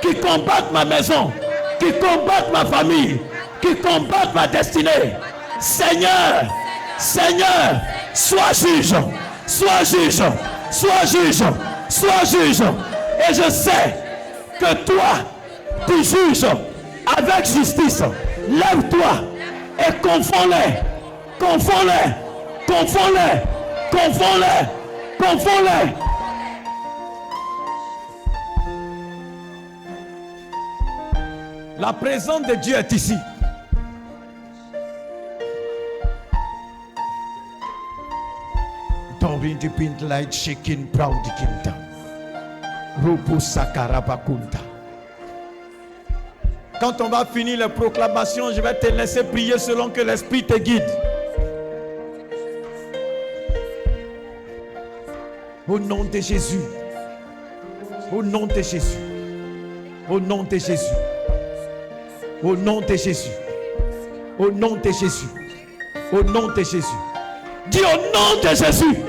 Speaker 1: qui combattent ma maison, qui combattent ma famille, qui combattent ma destinée. Seigneur, Seigneur, sois juge, sois juge, sois juge, sois juge. Et je sais que toi, tu juges avec justice. Lève-toi et confonds-les, confonds-les, confonds-les, confonds-les, confonds-les. La présence de Dieu est ici. Tobin the pint light shaking proud kinta. Rupu sakarabakunta. Quand on va finir les proclamations, je vais te laisser prier selon que l'Esprit te guide. Au nom de Jésus. Au nom de Jésus. Au nom de Jésus. Au nom de Jésus. Au nom de Jésus. Au nom de Jésus. Dis au nom de Jésus.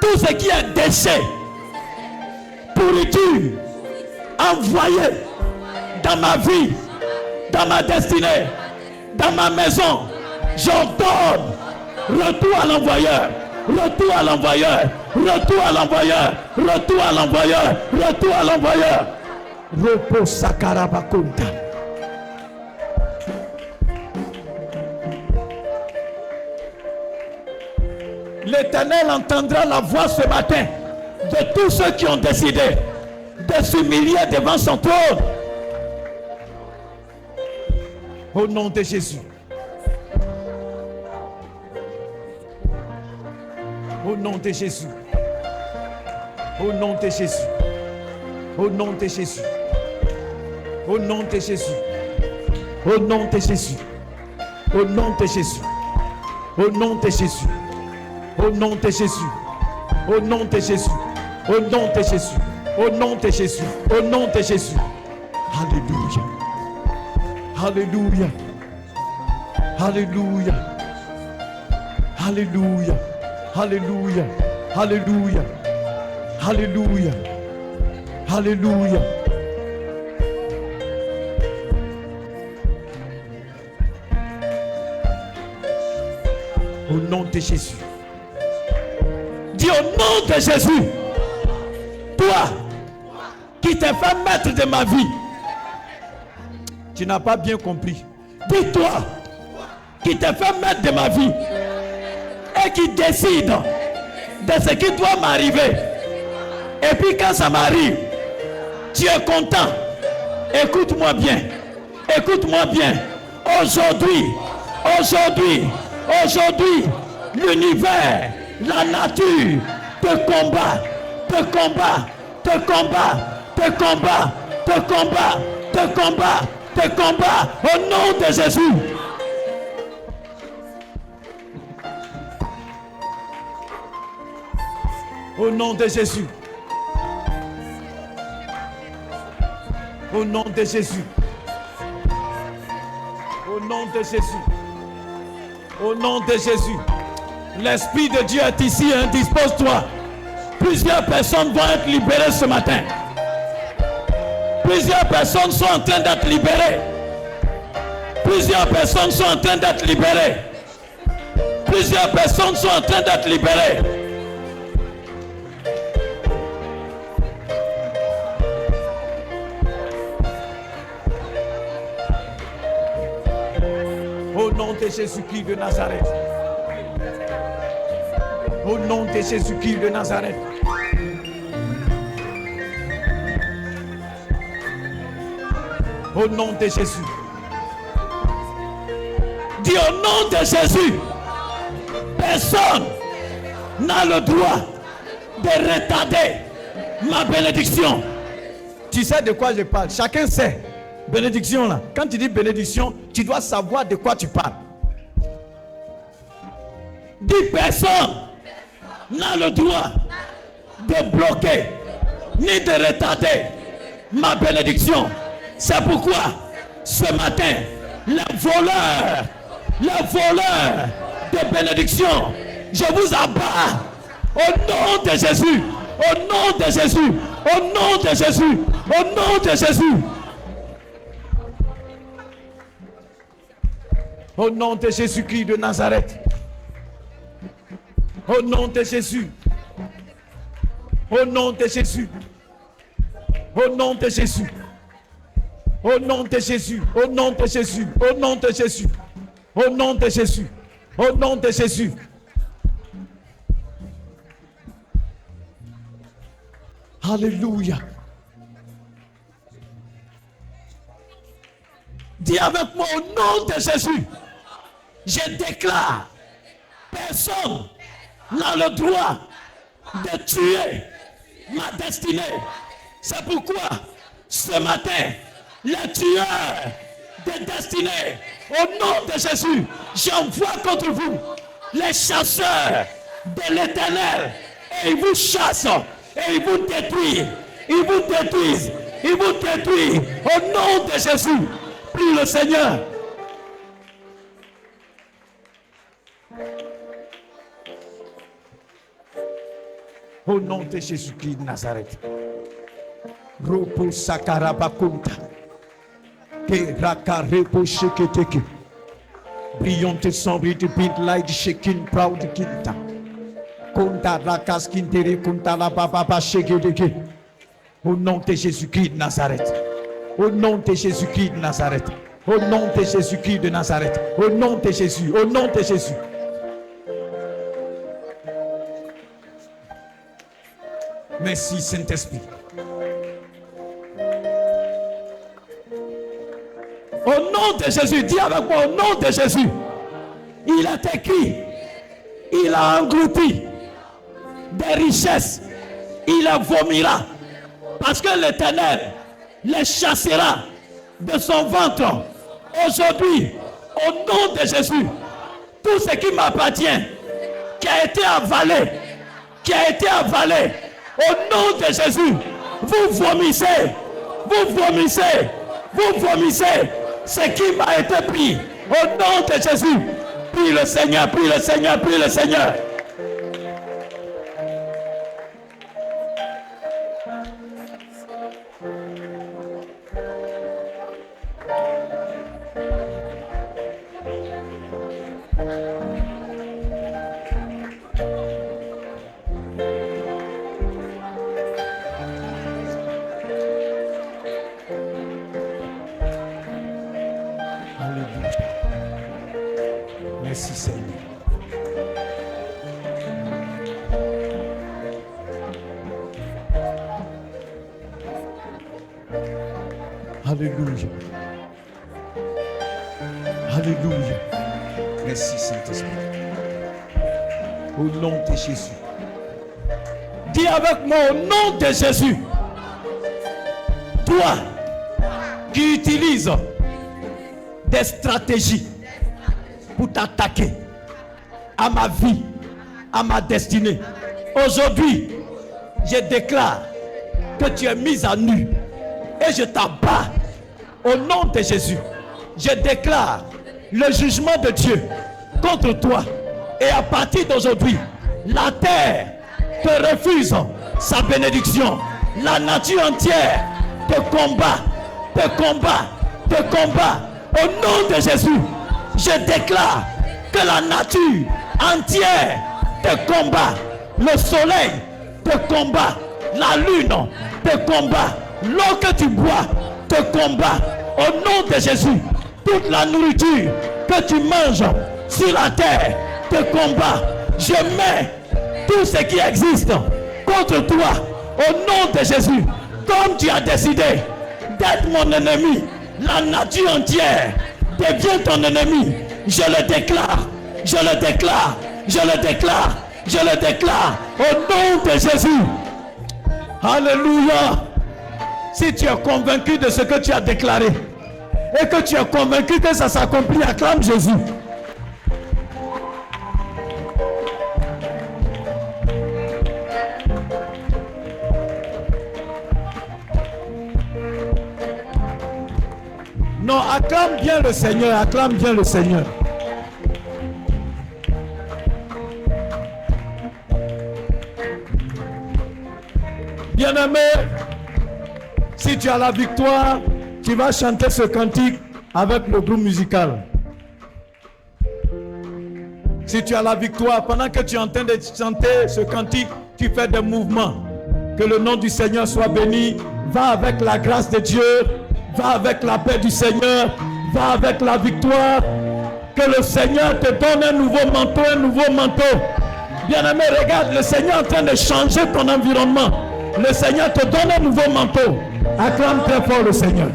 Speaker 1: Tout ce qui est déchet, pourriture, envoyé dans ma vie, dans ma destinée, dans ma maison, j'ordonne retour à l'envoyeur, retour à l'envoyeur, retour à l'envoyeur, retour à l'envoyeur, retour à l'envoyeur. Repos sakarabakunta. L'Éternel entendra la voix ce matin de tous ceux qui ont décidé de s'humilier devant son trône. Au nom de Jésus. Au nom de Jésus. Au nom de Jésus. Au nom de Jésus. Au nom de Jésus. Au nom de Jésus. Au nom de Jésus. Au nom de Jésus. Au nom de Jésus. Au nom de Jésus. Au nom de Jésus. Au nom de Jésus. Au nom de Jésus. Alléluia. Alléluia. Alléluia. Alléluia. Alléluia. Alléluia. Alléluia. Alléluia. Au nom de Jésus. Dis au nom de Jésus. Toi qui t'es fait maître de ma vie. Tu n'as pas bien compris. Dis-toi qui t'es fait maître de ma vie et qui décide de ce qui doit m'arriver. Et puis quand ça m'arrive, tu es content. Écoute-moi bien. Écoute-moi bien. Aujourd'hui, l'univers, la nature te combat, te combat, te combat, te combat, te combat, te combat, te combat au nom de Jésus. Au nom de Jésus. Au nom de Jésus. Au nom de Jésus. Au nom de Jésus. L'Esprit de Dieu est ici, hein, dispose-toi. Plusieurs personnes vont être libérées ce matin. Plusieurs personnes sont en train d'être libérées. Plusieurs personnes sont en train d'être libérées. Plusieurs personnes sont en train d'être libérées. Au nom de Jésus-Christ de Nazareth. Au nom de Jésus-Christ de Nazareth. Au nom de Jésus. Dis au nom de Jésus. Personne n'a le droit de retarder ma bénédiction. Tu sais de quoi je parle. Chacun sait. Bénédiction là. Quand tu dis bénédiction, tu dois savoir de quoi tu parles. Dis personne n'a le droit de bloquer ni de retarder ma bénédiction. C'est pourquoi ce matin, les voleurs de bénédiction, je vous abats au nom de Jésus, au nom de Jésus, au nom de Jésus, au nom de Jésus. Au nom de Jésus-Christ de Nazareth. Au nom de Jésus. Au nom de Jésus. Au nom de Jésus. Au nom de Jésus. Au nom de Jésus. Au nom de Jésus. Au nom de Jésus. Au nom de Jésus. Alléluia. Dis avec moi au nom de Jésus. Je déclare, personne n'a le droit de tuer ma destinée. C'est pourquoi ce matin, les tueurs de destinée, au nom de Jésus, j'envoie contre vous les chasseurs de l'Éternel. Et ils vous chassent, et ils vous détruisent. Ils vous détruisent, ils vous détruisent. Au nom de Jésus, prie le Seigneur. Au nom de Jésus-Christ de Nazareth. Ropo sakarabakunta. Keraka repo sheketeke. Brillante sombre de bint light shekin proud kinta. Konta rakas kintere konta la baba sheketeke. Au nom de Jésus-Christ de Nazareth. Au nom de Jésus-Christ de Nazareth. Au nom de Jésus-Christ de Nazareth. Au nom de Jésus. Au nom de Jésus. Merci Saint-Esprit. Au nom de Jésus, dis avec moi, au nom de Jésus, il a écrit, il a englouti des richesses, il les vomira, parce que l'Éternel les chassera de son ventre. Aujourd'hui, au nom de Jésus, tout ce qui m'appartient, qui a été avalé, au nom de Jésus, vous vomissez, ce qui m'a été pris. Au nom de Jésus, prie le Seigneur, prie le Seigneur, prie le Seigneur. Merci Seigneur. Alléluia. Alléluia. Merci Saint-Esprit. Au nom de Jésus. Dis avec moi au nom de Jésus. Toi qui utilises des stratégies pour t'attaquer à ma vie, à ma destinée. Aujourd'hui, je déclare que tu es mise à nu et je t'abats au nom de Jésus. Je déclare le jugement de Dieu contre toi et à partir d'aujourd'hui, la terre te refuse sa bénédiction. La nature entière te combat, te combat, te combat. Au nom de Jésus, je déclare que la nature entière te combat. Le soleil te combat. La lune te combat. L'eau que tu bois te combat. Au nom de Jésus, toute la nourriture que tu manges sur la terre te combat. Je mets tout ce qui existe contre toi. Au nom de Jésus, comme tu as décidé d'être mon ennemi, la nature entière devient ton ennemi. Je le déclare, je le déclare, je le déclare, je le déclare au nom de Jésus. Alléluia. Si tu es convaincu de ce que tu as déclaré et que tu es convaincu que ça s'accomplit, acclame Jésus. Non, acclame bien le Seigneur, acclame bien le Seigneur. Bien-aimé, si tu as la victoire, tu vas chanter ce cantique avec le groupe musical. Si tu as la victoire, pendant que tu es en train de chanter ce cantique, tu fais des mouvements. Que le nom du Seigneur soit béni. Va avec la grâce de Dieu. Va avec la paix du Seigneur. Va avec la victoire. Que le Seigneur te donne un nouveau manteau, un nouveau manteau. Bien-aimé, regarde, le Seigneur est en train de changer ton environnement. Le Seigneur te donne un nouveau manteau. Acclame très fort le Seigneur.